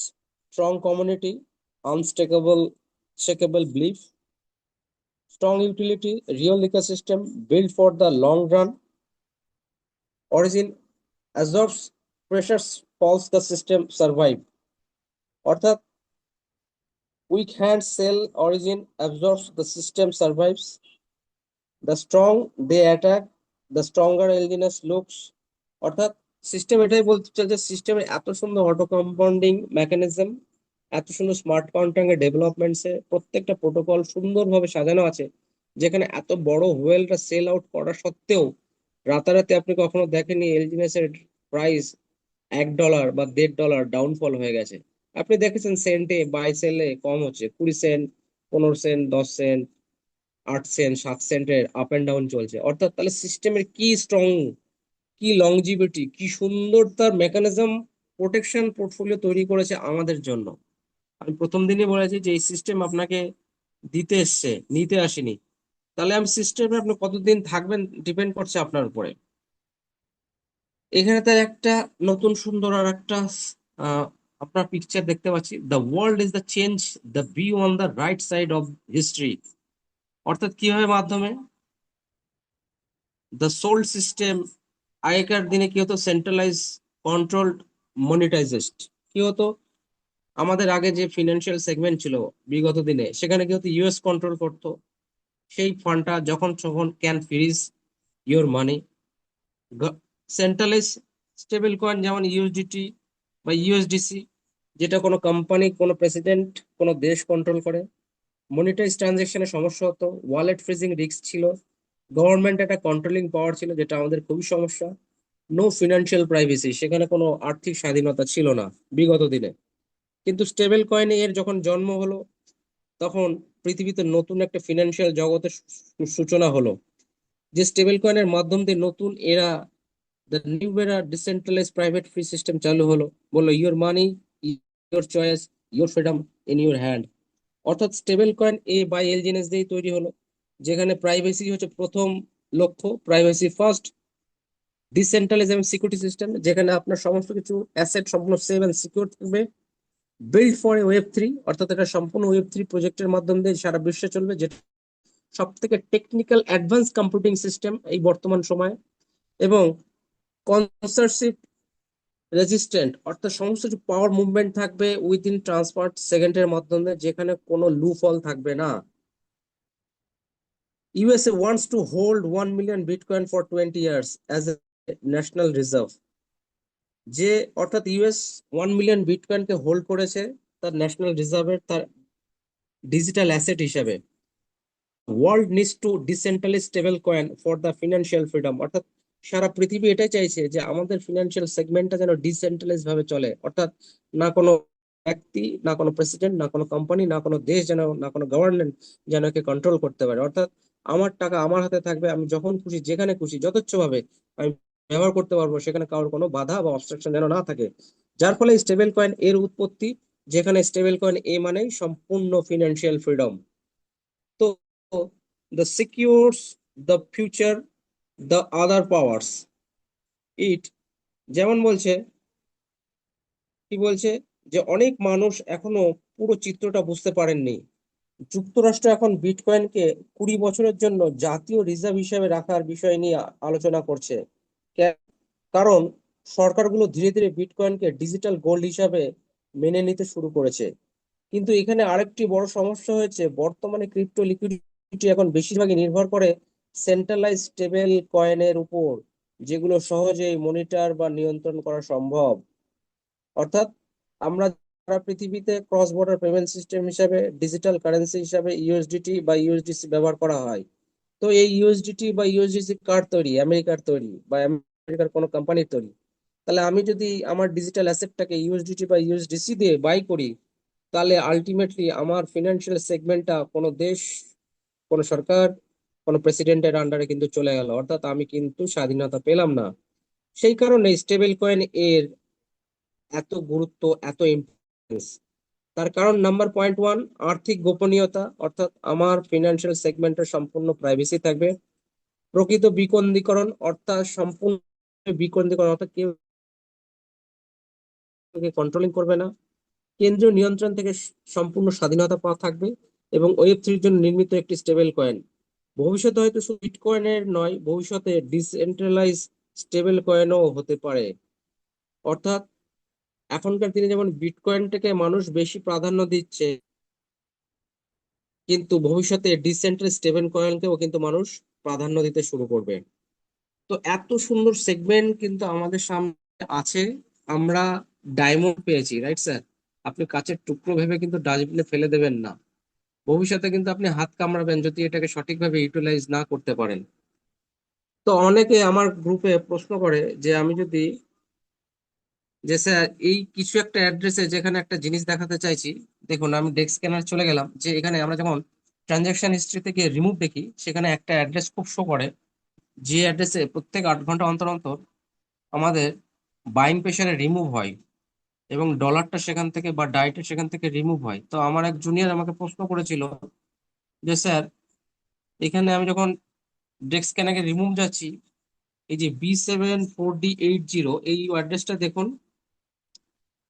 Speaker 3: strong community, unshakable belief, strong utility, real ecosystem built for the long run. Origin absorbs pressures, falls the system survive. অর্থাৎ weak hand sell, origin absorbs, the system survives. The strong they attack, the stronger LGNS looks. অর্থাৎ system এটাই বলতে চাই যে সিস্টেমের এত সুন্দর auto compounding mechanism, এত সুন্দর স্মার্ট কন্ট্রাক্ট এর ডেভেলপমেন্টসে প্রত্যেকটা প্রোটোকল সুন্দরভাবে সাজানো আছে, যেখানে এত বড় হোয়েলটা সেল আউট করা সত্ত্বেও রাতারাতি আপনি কখনো দেখেননি এলজিএনএস এর প্রাইস $1 বা $1.50 ডাউনফল হয়ে গেছে। আপনি দেখেছেন সেন্টে বাই সেলে কম হচ্ছে, 20 সেন্ট, 15 সেন্ট, 10 সেন্ট, 8 সেন্ট, 7 সেন্টের আপ এন্ড ডাউন চলছে। অর্থাৎ তাহলে সিস্টেমের কি স্ট্রং, কি লংজিভিটি, কি সুন্দর তার মেকানিজম প্রোটেকশন পোর্টফোলিও তৈরি করেছে আমাদের জন্য। আমি প্রথম দিনই বলেছি যে এই সিস্টেম আপনাকে দিতে এসছে, নিতে আসেনি। তাহলে আমি সিস্টেমে আপনি কতদিন থাকবেন ডিপেন্ড করছে আপনার উপরে। এখানে তার একটা নতুন সুন্দর আর একটা আহ, আপনার পিকচার দেখতে পাচ্ছি, the world is the change, the view on the right side of history. অর্থাৎ কিভাবে মাধ্যমে দ্য সোল্ড সিস্টেম, আগেকার দিনে কি হতো, সেন্ট্রালাইজ কন্ট্রোলড মনিটাইজড। কি হতো, আমাদের আগে যে ফিনান্সিয়াল সেগমেন্ট ছিল বিগত দিনে, সেখানে কি হতো, ইউএস কন্ট্রোল করতো সেই ফান্ডটা, যখন তখন can fridge your money. Centralise stable coin যেমন ইউএসডিটি বা ইউএসডিসি, যেটা কোনো কোম্পানি, কোনো প্রেসিডেন্ট, কোনো দেশ কন্ট্রোল করে। মনিটাইজ ট্রানজেকশনের সমস্যা হতো, ওয়ালেট ফ্রিজিং রিস্ক ছিল, গভর্নমেন্ট একটা কন্ট্রোলিং পাওয়ার ছিল, যেটা আমাদের খুবই সমস্যা। নো ফিনান্সিয়াল প্রাইভেসি, সেখানে কোনো আর্থিক স্বাধীনতা ছিল না বিগত দিনে। কিন্তু স্টেবল কয়েনে এর যখন জন্ম হলো, তখন পৃথিবীতে নতুন একটা ফিনান্সিয়াল জগতের সূচনা হলো, যে স্টেবল কয়েনের মাধ্যম দিয়ে নতুন এরা, the new era decentralize private free system চালু হলো। বললো your money, your choice, your freedom in your hand. অর্থাৎ স্টেবল কয়েন এ বাই এলজিএনএস দিয়েই তৈরি হলো, যেখানে প্রাইভেসি হচ্ছে প্রথম লক্ষ্য, প্রাইভেসি ফার্স্ট। ডিসেন্ট্রালাইজ এবং সিকিউরিটি সিস্টেম, যেখানে আপনার সমস্ত কিছু অ্যাসেট সম্পূর্ণ সেভ এন্ড সিকিউর থাকবে। বিল্ড ফর ওয়েব 3, অর্থাৎ এটা সম্পূর্ণ ওয়েব 3 প্রজেক্টের মাধ্যম দিয়ে সারা বিশ্বে চলবে, যেটা সব থেকে টেকনিক্যাল অ্যাডভান্স কম্পিউটিং সিস্টেম এই বর্তমান সময়ে। এবং কনসার্সিভ রেজিস্ট্যান্ট, অর্থাৎ সমস্ত কিছু পাওয়ার মুভমেন্ট থাকবে উইদিন ট্রান্সফার সেকেন্ডের মাধ্যমে, যেখানে কোনো লুফল থাকবে না। USA wants to hold 1 million Bitcoin for 20 years as a national reserve। যে অর্থাৎ ইউএস 1 মিলিয়ন বিটকয়েনকে হোল্ড করেছে তার ন্যাশনাল রিজার্ভের, তার ডিজিটাল অ্যাসেট হিসেবে। World needs to decentralise stable coin for the financial freedom. অর্থাৎ সারা পৃথিবী এটাই চাইছে যে আমাদের ফিনান্সিয়াল সেগমেন্টটা যেন ডিসেন্ট্রালাইজ ভাবে চলে। অর্থাৎ না কোনো ব্যক্তি, না কোনো প্রেসিডেন্ট, না কোনো কোম্পানি, না কোনো দেশ যেন, না কোনো গভর্নমেন্ট যেন একে কন্ট্রোল করতে পারে। অর্থাৎ আমার টাকা আমার হাতে থাকবে, আমি যখন খুশি, যেখানে খুশি, যথেচ্ছভাবে আমি ব্যবহার করতে পারবো, সেখানে কারোর কোনো বাধা বা অবস্ট্রাকশন যেন না থাকে। যার ফলে স্টেবল কয়েন এর উৎপত্তি, যেখানে স্টেবল কয়েন এ মানেই সম্পূর্ণ ফিনান্সিয়াল ফ্রিডম। তো the secures the future, the other powers it, যেমন বলছে, কি বলছে, যে অনেক মানুষ এখনো পুরো চিত্রটা বুঝতে পারেননি। যুক্তরাষ্ট্র এখন বিটকয়েনকে 20 বছরের জন্য জাতীয় রিজার্ভ হিসেবে রাখার বিষয় নিয়ে আলোচনা করছে। কারণ সরকারগুলো ধীরে ধীরে বিটকয়েনকে ডিজিটাল গোল্ড হিসাবে মেনে নিতে শুরু করেছে। কিন্তু এখানে আরেকটি বড় সমস্যা হয়েছে, বর্তমানে ক্রিপ্টো লিকুইডিটি এখন বেশিরভাগই নির্ভর করে সেন্ট্রালাইজ স্টেবল কয়েনের উপর, যেগুলো সহজেই মনিটর বা নিয়ন্ত্রণ করা সম্ভব। অর্থাৎ আমরা সারা পৃথিবীতে ক্রস বর্ডার পেমেন্ট সিস্টেম হিসাবে, ডিজিটাল কারেন্সি হিসাবে ইউএসডিটি বা ইউএসডিসি ব্যবহার করা হয়। তো এই ইউএসডিটি বা ইউএসডিসি কার তৈরি? আমেরিকার তৈরি বা আমেরিকার কোনো কোম্পানির তৈরি। তাহলে আমি যদি আমার ডিজিটাল অ্যাসেটটাকে ইউএসডিটি বা ইউএসডিসি দিয়ে বাই করি, তাহলে আলটিমেটলি আমার ফিনান্সিয়াল সেগমেন্টটা কোনো দেশ, কোনো সরকার, কোনো প্রেসিডেন্টের আন্ডারে কিন্তু চলে গেল। অর্থাৎ আমি কিন্তু স্বাধীনতা পেলাম না। সেই কারণে স্টেবল কয়েন এর এত গুরুত্ব, এত ইম্পর্টেন্স। তার কারণ নাম্বার পয়েন্ট 1, আর্থিক গোপনীয়তা। অর্থাৎ আমার ফিনান্সিয়াল সেগমেন্টের সম্পূর্ণ প্রাইভেসি থাকবে। প্রকৃত বিকেন্দ্রীকরণ, অর্থাৎ সম্পূর্ণ বিকেন্দ্রীকরণ, অর্থাৎ কেউ কন্ট্রোলিং করবে না, কেন্দ্রীয় নিয়ন্ত্রণ থেকে সম্পূর্ণ স্বাধীনতা পাওয়া থাকবে এবং ওয়েব3 এর জন্য নির্মিত একটি স্টেবল কয়েন। ভবিষ্যতে হয়তো শুধু বিটকয়েনের নয়, ভবিষ্যতে ডিসেন্ট্রালাইজ স্টেবল কয়েনও হতে পারে। অর্থাৎ এখনকার দিনে যেমন বিটকয়েনটাকে মানুষ বেশি প্রাধান্য দিচ্ছে, কিন্তু ভবিষ্যতে ডিসেন্ট্রাল স্টেবল কয়েনকেও কিন্তু মানুষ প্রাধান্য দিতে শুরু করবে। তো এত সুন্দর সেগমেন্ট কিন্তু আমাদের সামনে আছে। আমরা ডায়মন্ড পেয়েছি, রাইট স্যার? আপনি কাচের টুকরো ভেবে কিন্তু ডাস্টবিনে ফেলে দেবেন না। ভবিষ্যতে কিন্তু আপনি হাত কামড়াবেন যদি এটাকে সঠিকভাবে ইউটিলাইজ না করতে পারেন। তো অনেকে আমার গ্রুপে প্রশ্ন করে যে আমি যদি, যে স্যার এই কিছু একটা অ্যাড্রেসে যেখানে একটা জিনিস দেখাতে চাইছি, দেখুন আমি ডেস্ক স্ক্যানার চলে গেলাম, যে এখানে আমরা যখন ট্রানজাকশন হিস্ট্রি থেকে রিমুভ দেখি, সেখানে একটা অ্যাড্রেস খুব শো করে, যে অ্যাড্রেসে প্রত্যেক 8 ঘন্টা অন্তর অন্তর আমাদের বাইং প্রেসারে রিমুভ হয় এবং ডলারটা সেখান থেকে বা ডাইটা সেখান থেকে রিমুভ হয়। তো আমার এক জুনিয়র আমাকে প্রশ্ন করেছিল যে স্যার, এখানে আমি যখন ডেস্ক স্ক্যানারে রিমুভ যাচ্ছি, এই যে B74D80 এই অ্যাড্রেসটা দেখুন,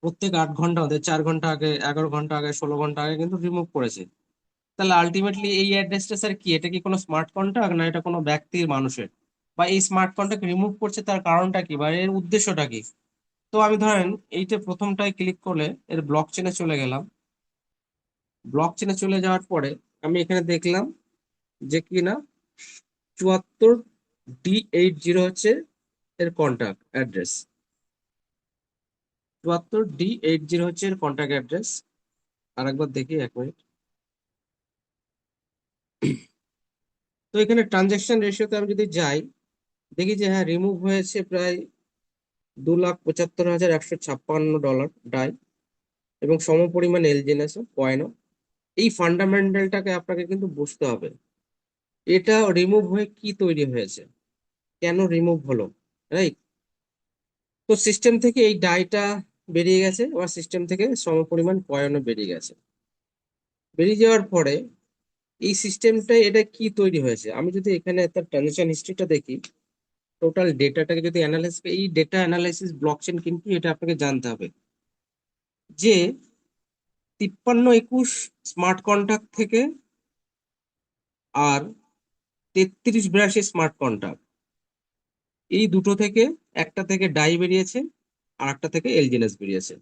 Speaker 3: প্রত্যেক 8 ঘন্টা মধ্যে 4 ঘন্টা আগে, 11 ঘন্টা আগে, 16 ঘন্টা আগে কিন্তু রিমুভ করেছে। তাহলে আলটিমেটলি এই অ্যাড্রেসটা স্যার কি? এটা কি কোনো স্মার্ট কন্ট্রাক্ট, না এটা কোনো ব্যক্তির, মানুষের? বা এই স্মার্ট কন্ট্রাক্ট রিমুভ করছে তার কারণটা কি বা এর উদ্দেশ্যটা কি? তো আমি ধরেন এইটা প্রথমটায় ক্লিক করলে এর ব্লক চেনে চলে গেলাম। ব্লক চেনে চলে যাওয়ার পরে আমি এখানে দেখলাম যে কি না, 74D80 হচ্ছে এর কন্ট্যাক্ট অ্যাড্রেস। 74D80 হচ্ছে এর কন্ট্যাক্ট অ্যাড্রেস। আর একবার দেখি, 1 মিনিট। তো এখানে ট্রানজাকশন রেশিওতে আমি যদি যাই, দেখি যে হ্যাঁ, রিমুভ হয়েছে প্রায় 2,75,156 ডলার ডাই, এবং সমপরিমাণ এলজিএনএস কয়েনও। এই ফান্ডামেন্টালটাকে আপনাকে কিন্তু বুঝতে হবে, এটা রিমুভ হয়ে কি তৈরি হয়েছে, কেন রিমুভ হলো, রাইট? তো সিস্টেম থেকে এই ডাইটা বেরিয়ে গেছে, আবার সিস্টেম থেকে সমপরিমাণ কয়েনও বেরিয়ে গেছে। বেরিয়ে যাওয়ার পরে এই সিস্টেমটা, এটা কি তৈরি হয়েছে, আমি যদি এখানে তার ট্রানজাকশন হিস্ট্রিটা দেখি, টোটাল ডেটাটাকে যদি অ্যানালাইসিস, এই ডেটা অ্যানালাইসিস ব্লকচেন কিন্তু এটা আপনাকে জানতে হবে যে 5321 স্মার্ট কন্ট্রাক্ট থেকে আর 3382 স্মার্ট কন্ট্রাক্ট, এই দুটো থেকে একটা থেকে ডাই বেরিয়েছে আর একটা থেকে এলজিএনএস বেরিয়েছে,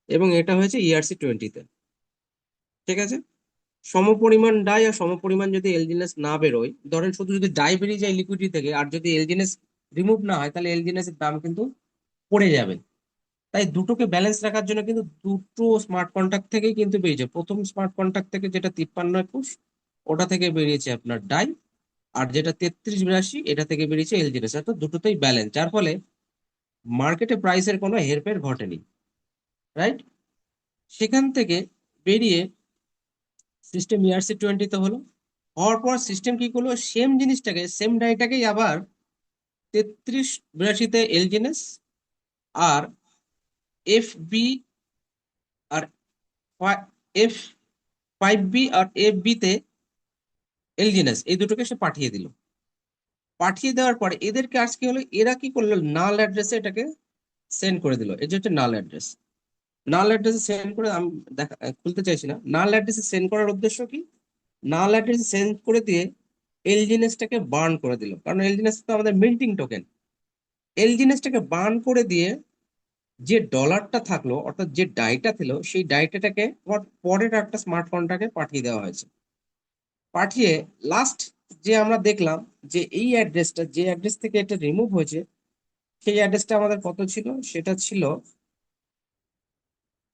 Speaker 3: এবং এটা হয়েছে ERC20-তে। ঠিক আছে? সমপরিমাণ ডাই আর সমপরিমাণ যদি এলজিএনএস না বেরোয়, ধরেন শুধু যদি ডাই বেরিয়ে যায় লিকুইডিটি থেকে আর যদি এলজিএনএস রিমুভ না হয়, তাহলে এলজিএনএস এর দাম কিন্তু পড়ে যাবে। তাই দুটোকে ব্যালেন্স রাখার জন্য কিন্তু দুটো স্মার্ট কন্ট্রাক্ট থেকেই কিন্তু বেরিয়েছে। প্রথম স্মার্ট কন্ট্রাক্ট থেকে যেটা 5321, ওটা থেকে বেরিয়েছে আপনার ডাই, আর যেটা 3382 এটা থেকে বেরিয়েছে এলজিএনএস। তো দুটোতেই ব্যালেন্স, যার ফলে মার্কেটে প্রাইসের কোনো হেরফের ঘটেনি, রাইট? সেখান থেকে বেরিয়ে সিস্টেম ERC20-তে হলো। হওয়ার পর সিস্টেম কি করলো, সেম জিনিসটাকে, সেম ডাইটাকেই আবার 3382-তে এলজিএনএস আর FB আর F5B আর FB-তে এলজিএনএস, এই দুটোকে সে পাঠিয়ে দিল। পাঠিয়ে দেওয়ার পরে এদের কাজ কি হলো, এরা কি করলো, নাল অ্যাড্রেসে এটাকে সেন্ড করে দিল। এটা হচ্ছে নাল অ্যাড্রেস। নাল অ্যাড্রেসে সেন্ড করে, আমি খুলতে চাইছি না। নাল অ্যাড্রেসে সেন্ড করার উদ্দেশ্য কি? নাল অ্যাড্রেসে সেন্ড করে দিয়ে এলজিএনএসটাকে বার্ন করে দিল, কারণ এলজিএনএস তো আমাদের মিন্টিং টোকেন। এলজিএনএসটাকে বার্ন করে দিয়ে যে ডলারটা থাকলো, অর্থাৎ যে ডাইটা ছিল, সেই ডাইটাটাকে আবার পরের একটা স্মার্ট কন্ট্রাক্টে পাঠিয়ে দেওয়া হয়েছে। পাঠিয়ে লাস্ট যে আমরা দেখলাম যে এই অ্যাড্রেসটা, যে অ্যাড্রেস থেকে এটা রিমুভ হয়েছে, সেই অ্যাড্রেসটা আমাদের কত ছিল, সেটা ছিল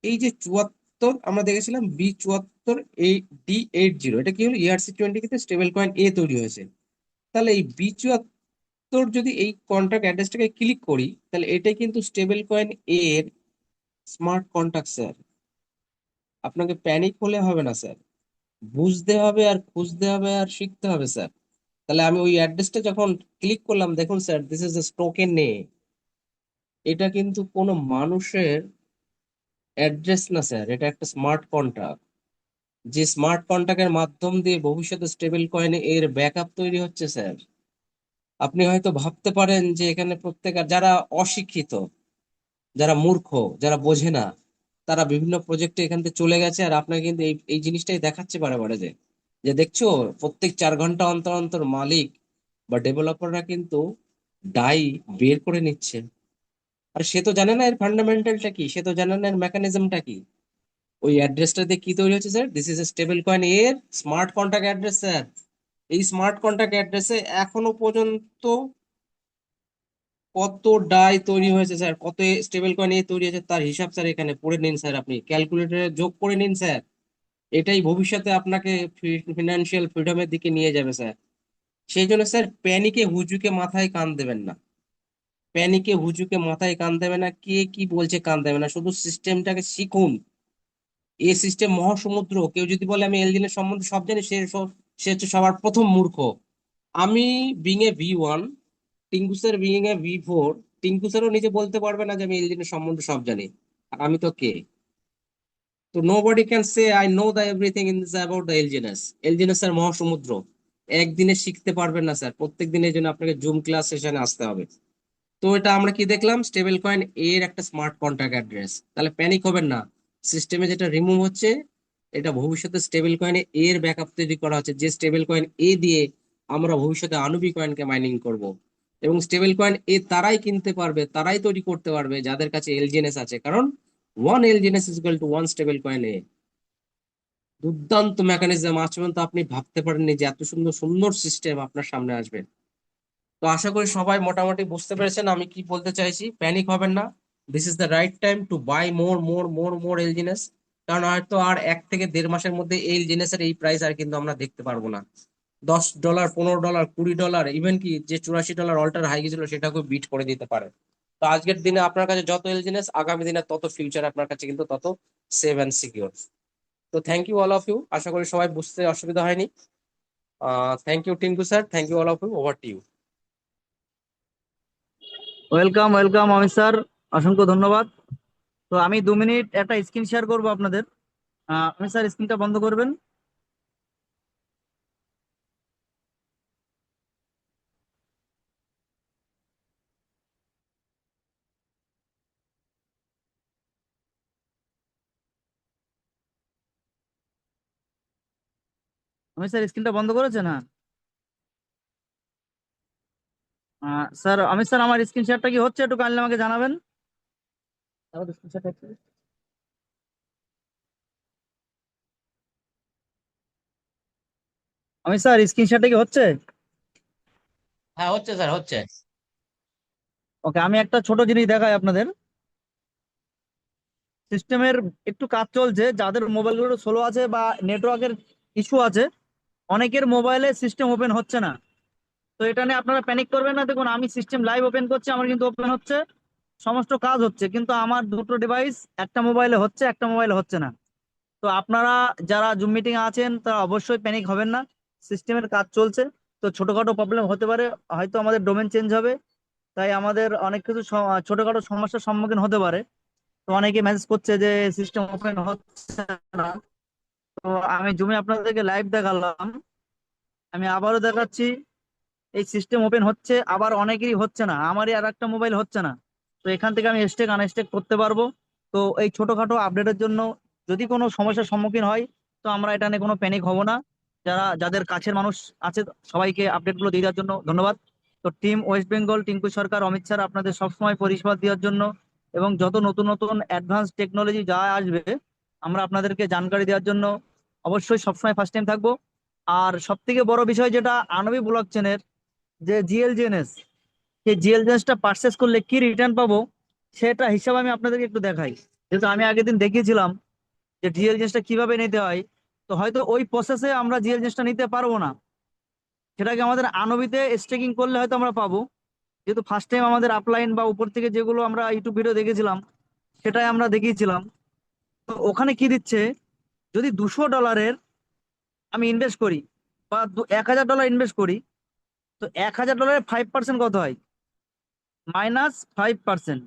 Speaker 3: এই যে 74, আমরা দেখেছিলাম B74D80। এটা কি হলো, ERC20 কিন্তু স্টেবল কয়েন এ তৈরি হয়েছে। তাহলে এই B74, যদি এই কন্ট্রাক্ট অ্যাড্রেসটাকে ক্লিক করি, তাহলে এটাই কিন্তু স্টেবল কয়েন এর স্মার্ট কন্ট্রাক্ট স্যার। আপনাকে প্যানিক হলে হবে না স্যার, বুঝতে হবে আর খুঁজতে হবে আর শিখতে হবে স্যার। তাহলে আমি ওই অ্যাড্রেসটা যখন ক্লিক করলাম, দেখুন sir, this is a token নে, এটা কিন্তু কোনো মানুষের অ্যাড্রেস না স্যার, এটা একটা স্মার্ট কন্ট্রাক্ট। যে স্মার্ট কন্ট্রাক্টের মাধ্যম দিয়ে ভবিষ্যতে স্টেবল কয়েনে এর ব্যাকআপ তৈরি হচ্ছে স্যার। আপনি হয়তো ভাবতে পারেন যে এখানে প্রত্যেক, যারা অশিক্ষিত, যারা মূর্খ, যারা বোঝে না, তারা বিভিন্ন প্রজেক্টে এখান থেকে চলে গেছে, আর আপনাকে কিন্তু এই এই জিনিসটাই দেখাচ্ছে বারে বারে যে যে দেখছো প্রত্যেক 4 ঘন্টা অন্তর অন্তর মালিক বা ডেভেলপাররা কিন্তু ডাই বের করে নিচ্ছে। আর সে তো জানে না এর ফান্ডামেন্টালটা কি, সে তো জানে না এর মেকানিজমটা কি। ওই অ্যাড্রেসটা দিয়ে কি তৈরি হচ্ছে sir? This is a stable coin এর স্মার্ট কন্ট্রাক্ট অ্যাড্রেস স্যার। এই স্মার্ট কন্ট্রাক্ট অ্যাড্রেসে এখনো পর্যন্ত কত ডাই তৈরি হয়েছে স্যার, কত স্টেবল কয়েন এ তৈরি হয়েছে তার হিসাব স্যার এখানে পড়ে নিন স্যার, আপনি ক্যালকুলেটরে যোগ করে নিন স্যার। এটাই ভবিষ্যতে আপনাকে ফিনান্সিয়াল ফ্রিডমের দিকে নিয়ে যাবে স্যার। সেই জন্য স্যার প্যানিকে হুজুকে মাথায় কান দেবেন না, প্যানিকে হুজুকে মাথায় কান দেবে না, কে কি বলছে কান দেবে না, শুধু সিস্টেমটাকে শিখুন। এই সিস্টেম মহাসমুদ্র, কেউ যদি বলে আমি এলজিনের সম্বন্ধে সব জানি, সে হচ্ছে সবার প্রথম মূর্খ। আমি being a V1, Tinku sir being a V4, Tinku স্যারও নিজে বলতে পারবে না যে আমি এলজিনের সম্বন্ধে সব জানি। আর আমি তো কে? তো nobody can say I know the everything in this about the LGNS. LGNS sir মহাসমুদ্র, একদিনে শিখতে পারবেন না স্যার, প্রত্যেক দিনের জন্য আপনাকে জুম ক্লাস সেশনে আসতে হবে। তো এটা আমরা কি দেখলাম? স্টেবল কয়েন এর একটা স্মার্ট কন্ট্রাক্ট অ্যাড্রেস, তাহলে প্যানিক হবেন না। সিস্টেমে যেটা রিমুভ হচ্ছে, এটা ভবিষ্যতে স্টেবল কয়েনে এর ব্যাকআপ তৈরি করা হচ্ছে, যে স্টেবল কয়েন এ দিয়ে আমরা ভবিষ্যতে আনুবি কয়েনকে মাইনিং করব। এবং স্টেবল কয়েন এ তারাই কিনতে পারবে, তারাই তৈরি করতে পারবে যাদের কাছে এলজিএনএস আছে, কারণ 1 LGNS is equal to 1 stable coin এ। দুর্দান্ত মেকানিজম, আজ পর্যন্ত আপনি ভাবতে পারেননি যে এত সুন্দর সুন্দর সিস্টেম আপনার সামনে আসবে। তো আশা করি সবাই মোটামুটি বুঝতে পেরেছেন আমি কি বলতে চাইছি। প্যানিক হবেন না, this is the right time to buy more more more more LGNS. কারণ হয়তো আর 1 থেকে 1.5 মাসের মধ্যে এই এলজিনেস এর এই প্রাইস আর কিন্তু আমরা দেখতে পারবো না। $10, $15, $20, ইভেন কি যে $84 অল্টার হাই গেছিল সেটাকে বিট করে দিতে পারে। তো আজকের দিনে আপনার কাছে যত এলজিনেস, আগামী দিনে তত ফিউচার আপনার কাছে কিন্তু তত সেভ অ্যান্ড সিকিউর। তো thank you all of you, আশা করি সবাই বুঝতে অসুবিধা হয়নি। Thank you Tinku sir, thank you all of you, over to you.
Speaker 2: Welcome welcome Amit sir, অসংখ্য ধন্যবাদ। তো আমি 2 মিনিট একটা স্ক্রিন শেয়ার করবো আপনাদের। অমিত স্যার স্ক্রিনটা বন্ধ করবেন। অমিত স্যার স্ক্রিনটা বন্ধ করেছেন? হ্যাঁ। স্যার অমিত স্যার, আমার স্ক্রিন শেয়ারটা কি হচ্ছে একটু কাইন্ডলি আমাকে জানাবেন। তাহলে স্ক্রিন শেয়ারটা অমিত স্যার স্ক্রিন শেয়ারটা কি হচ্ছে?
Speaker 3: হ্যাঁ হচ্ছে স্যার, হচ্ছে।
Speaker 2: ওকে, আমি একটা ছোট জিনিস দেখাই আপনাদের। সিস্টেমের একটু কাজ চলছে, যাদের মোবাইলগুলো স্লো আছে বা নেটওয়ার্কের ইস্যু আছে, অনেকের মোবাইলে সিস্টেম ওপেন হচ্ছে না। তো এটা নিয়ে আপনারা প্যানিক করবেন না। দেখুন, আমি সিস্টেম লাইভ ওপেন করছি, আমার কিন্তু ওপেন হচ্ছে, সমস্ত কাজ হচ্ছে, কিন্তু আমার দুটো ডিভাইস, একটা মোবাইলে হচ্ছে একটা মোবাইলে হচ্ছে না। তো আপনারা যারা জুম মিটিং আছেন তারা অবশ্যই প্যানিক হবেন না। সিস্টেমের কাজ চলছে, তো ছোটখাটো প্রবলেম হতে পারে, হয়তো আমাদের ডোমেন চেঞ্জ হবে, তাই আমাদের অনেক কিছু ছোটখাটো সমস্যার সম্মুখীন হতে পারে। তো অনেকে মেসেজ করছে যে সিস্টেম ওপেন হচ্ছে না। তো আমি জুমে আপনাদেরকে লাইভ দেখালাম, আমি আবারও দেখাচ্ছি, এই সিস্টেম ওপেন হচ্ছে, আবার অনেকেরই হচ্ছে না, আমারই আর একটা মোবাইল হচ্ছে না। তো এখান থেকে আমি স্টেক আনস্টেক করতে পারবো। তো এই ছোটখাটো আপডেটের জন্য যদি কোনো সমস্যার সম্মুখীন হয়, তো আমরা এটা নিয়ে কোনো প্যানিক হব না। যাদের কাছের মানুষ আছে, সবাইকে আপডেটগুলো দিয়ে দেওয়ার জন্য ধন্যবাদ। তো টিম ওয়েস্ট বেঙ্গল, টিঙ্কু সরকার, অমিত স্যার আপনাদের সবসময় পরিষেবা দেওয়ার জন্য এবং যত নতুন নতুন অ্যাডভান্স টেকনোলজি যা আসবে আমরা আপনাদেরকে জানকারি দেওয়ার জন্য অবশ্যই সবসময় ফার্স্ট টাইম থাকবো। আর সব থেকে বড় বিষয় যেটা আনবি ব্লক চেনের যে জিএলজেএনএস, সেই জিএলজেএনএসটা পারচেস করলে কি রিটার্ন পাবো, সেটা হিসাব আমি আপনাদেরকে একটু দেখাই। যেহেতু আমি আগের দিন দেখিয়েছিলাম যে জিএলজেএনএসটা কিভাবে নিতে হয়, তো হয়তো ওই প্রসেসে আমরা জিএলজেএনএসটা নিতে পারবো না, সেটাকে আমাদের আনবিতে স্টেকিং করলে হয়তো আমরা পাবো। যেহেতু ফার্স্ট টাইম আমাদের আপলাইন বা উপর থেকে যেগুলো আমরা ইউটিউব ভিডিও দেখেছিলাম সেটাই আমরা দেখিয়েছিলাম। তো ওখানে কি দিচ্ছে, যদি $200 আমি ইনভেস্ট করি বা $1000 ইনভেস্ট করি, তো $1000 5% কত হয়? -5%।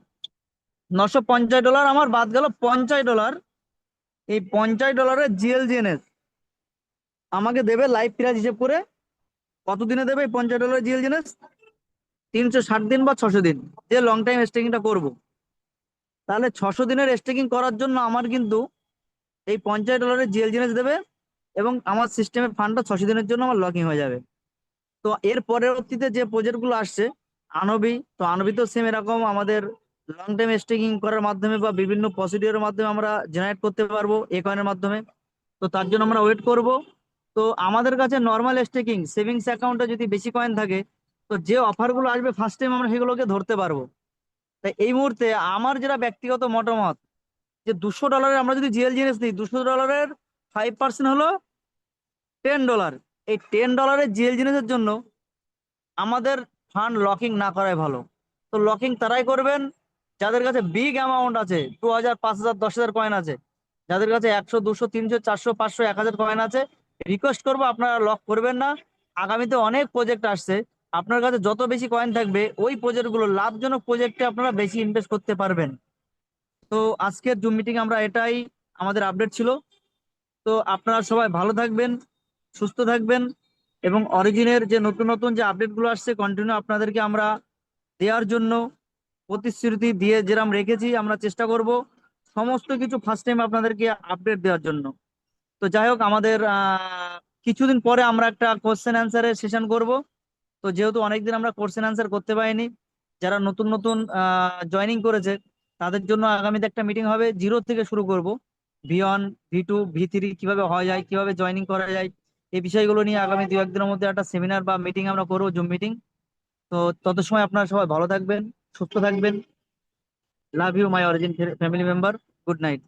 Speaker 2: $950 আমার বাদ গেল 50 ডলার। এই $50 জিএলজিএনএস আমাকে দেবে লাইভ প্রাইস হিসেব করে। কতদিনে দেবে এই $50 জিএলজিএনএস? 360 দিন বা 600 দিন, যে লং টাইম স্টেকিংটা করবো। তাহলে 600 দিনের স্টেকিং করার জন্য আমার কিন্তু এই $50 জিএল জিনিস দেবে, এবং আমার সিস্টেমের ফান্ডটা 600 দিনের জন্য আমার লগইন হয়ে যাবে। তো এর পরবর্তীতে যে প্রজেক্ট গুলো আসছে, আনবি, তো আনবি তো সেম এরকম আমাদের লং টাইম স্টেকিং করার মাধ্যমে বা বিভিন্ন প্রসিডিওরের মাধ্যমে আমরা জেনারেট করতে পারবো এই কয়েনের মাধ্যমে। তো তার জন্য আমরা ওয়েট করব। তো আমাদের কাছে নর্মাল স্টেকিং সেভিংস অ্যাকাউন্টে যদি বেশি কয়েন থাকে, তো যে অফারগুলো আসবে ফার্স্ট টাইম আমরা সেগুলোকে ধরতে পারবো। তাই এই মুহূর্তে আমার যেটা ব্যক্তিগত মতামত, যে $200 আমরা যদি জিএল জিনিস নিই, $200 5% হলো $10। এই $10 জিএল জিনিসের জন্য আমাদের ফান্ড লকিং না করাই ভালো। তো লকিং তারাই করবেন যাদের কাছে বিগ অ্যামাউন্ট আছে, 2000, 5000, 10,000 কয়েন আছে। যাদের কাছে 100, 200, 300, 400, 500, 1000 কয়েন আছে, রিকোয়েস্ট করবো আপনারা লক করবেন না। আগামীতে অনেক প্রজেক্ট আসছে, আপনার কাছে যত বেশি কয়েন থাকবে ওই প্রজেক্টগুলো লাভজনক প্রজেক্টে আপনারা বেশি ইনভেস্ট করতে পারবেন। তো আজকের জুম মিটিং আমরা এটাই আমাদের আপডেট ছিল। তো আপনারা সবাই ভালো থাকবেন, সুস্থ থাকবেন, এবং অরিজিনের যে নতুন নতুন যে আপডেট গুলো আসছে কন্টিনিউ আপনাদেরকে আমরা দেওয়ার জন্য প্রতিশ্রুতি দিয়ে যেরকম রেখেছি আমরা চেষ্টা করব সমস্ত কিছু ফার্স্ট টাইম আপনাদেরকে আপডেট দেওয়ার জন্য। তো যাই হোক, আমাদের কিছুদিন পরে আমরা একটা কোশ্চেন অ্যান্সারের সেশন করব। তো যেহেতু অনেকদিন আমরা কোশ্চেন অ্যান্সার করতে পারিনি, যারা নতুন নতুন জয়েনিং করেছে তাদের জন্য আগামীতে একটা মিটিং হবে, 0 থেকে শুরু করব। V1, V2, V3 কিভাবে হওয়া যায়, কিভাবে জয়েনিং করা যায়, এই বিষয়গুলো নিয়ে আগামী 2-1 দিনের মধ্যে একটা সেমিনার বা মিটিং আমরা করবো, জুম মিটিং। তো তত সময় আপনারা সবাই ভালো থাকবেন, সুস্থ থাকবেন। Love you my origin family member. Good night.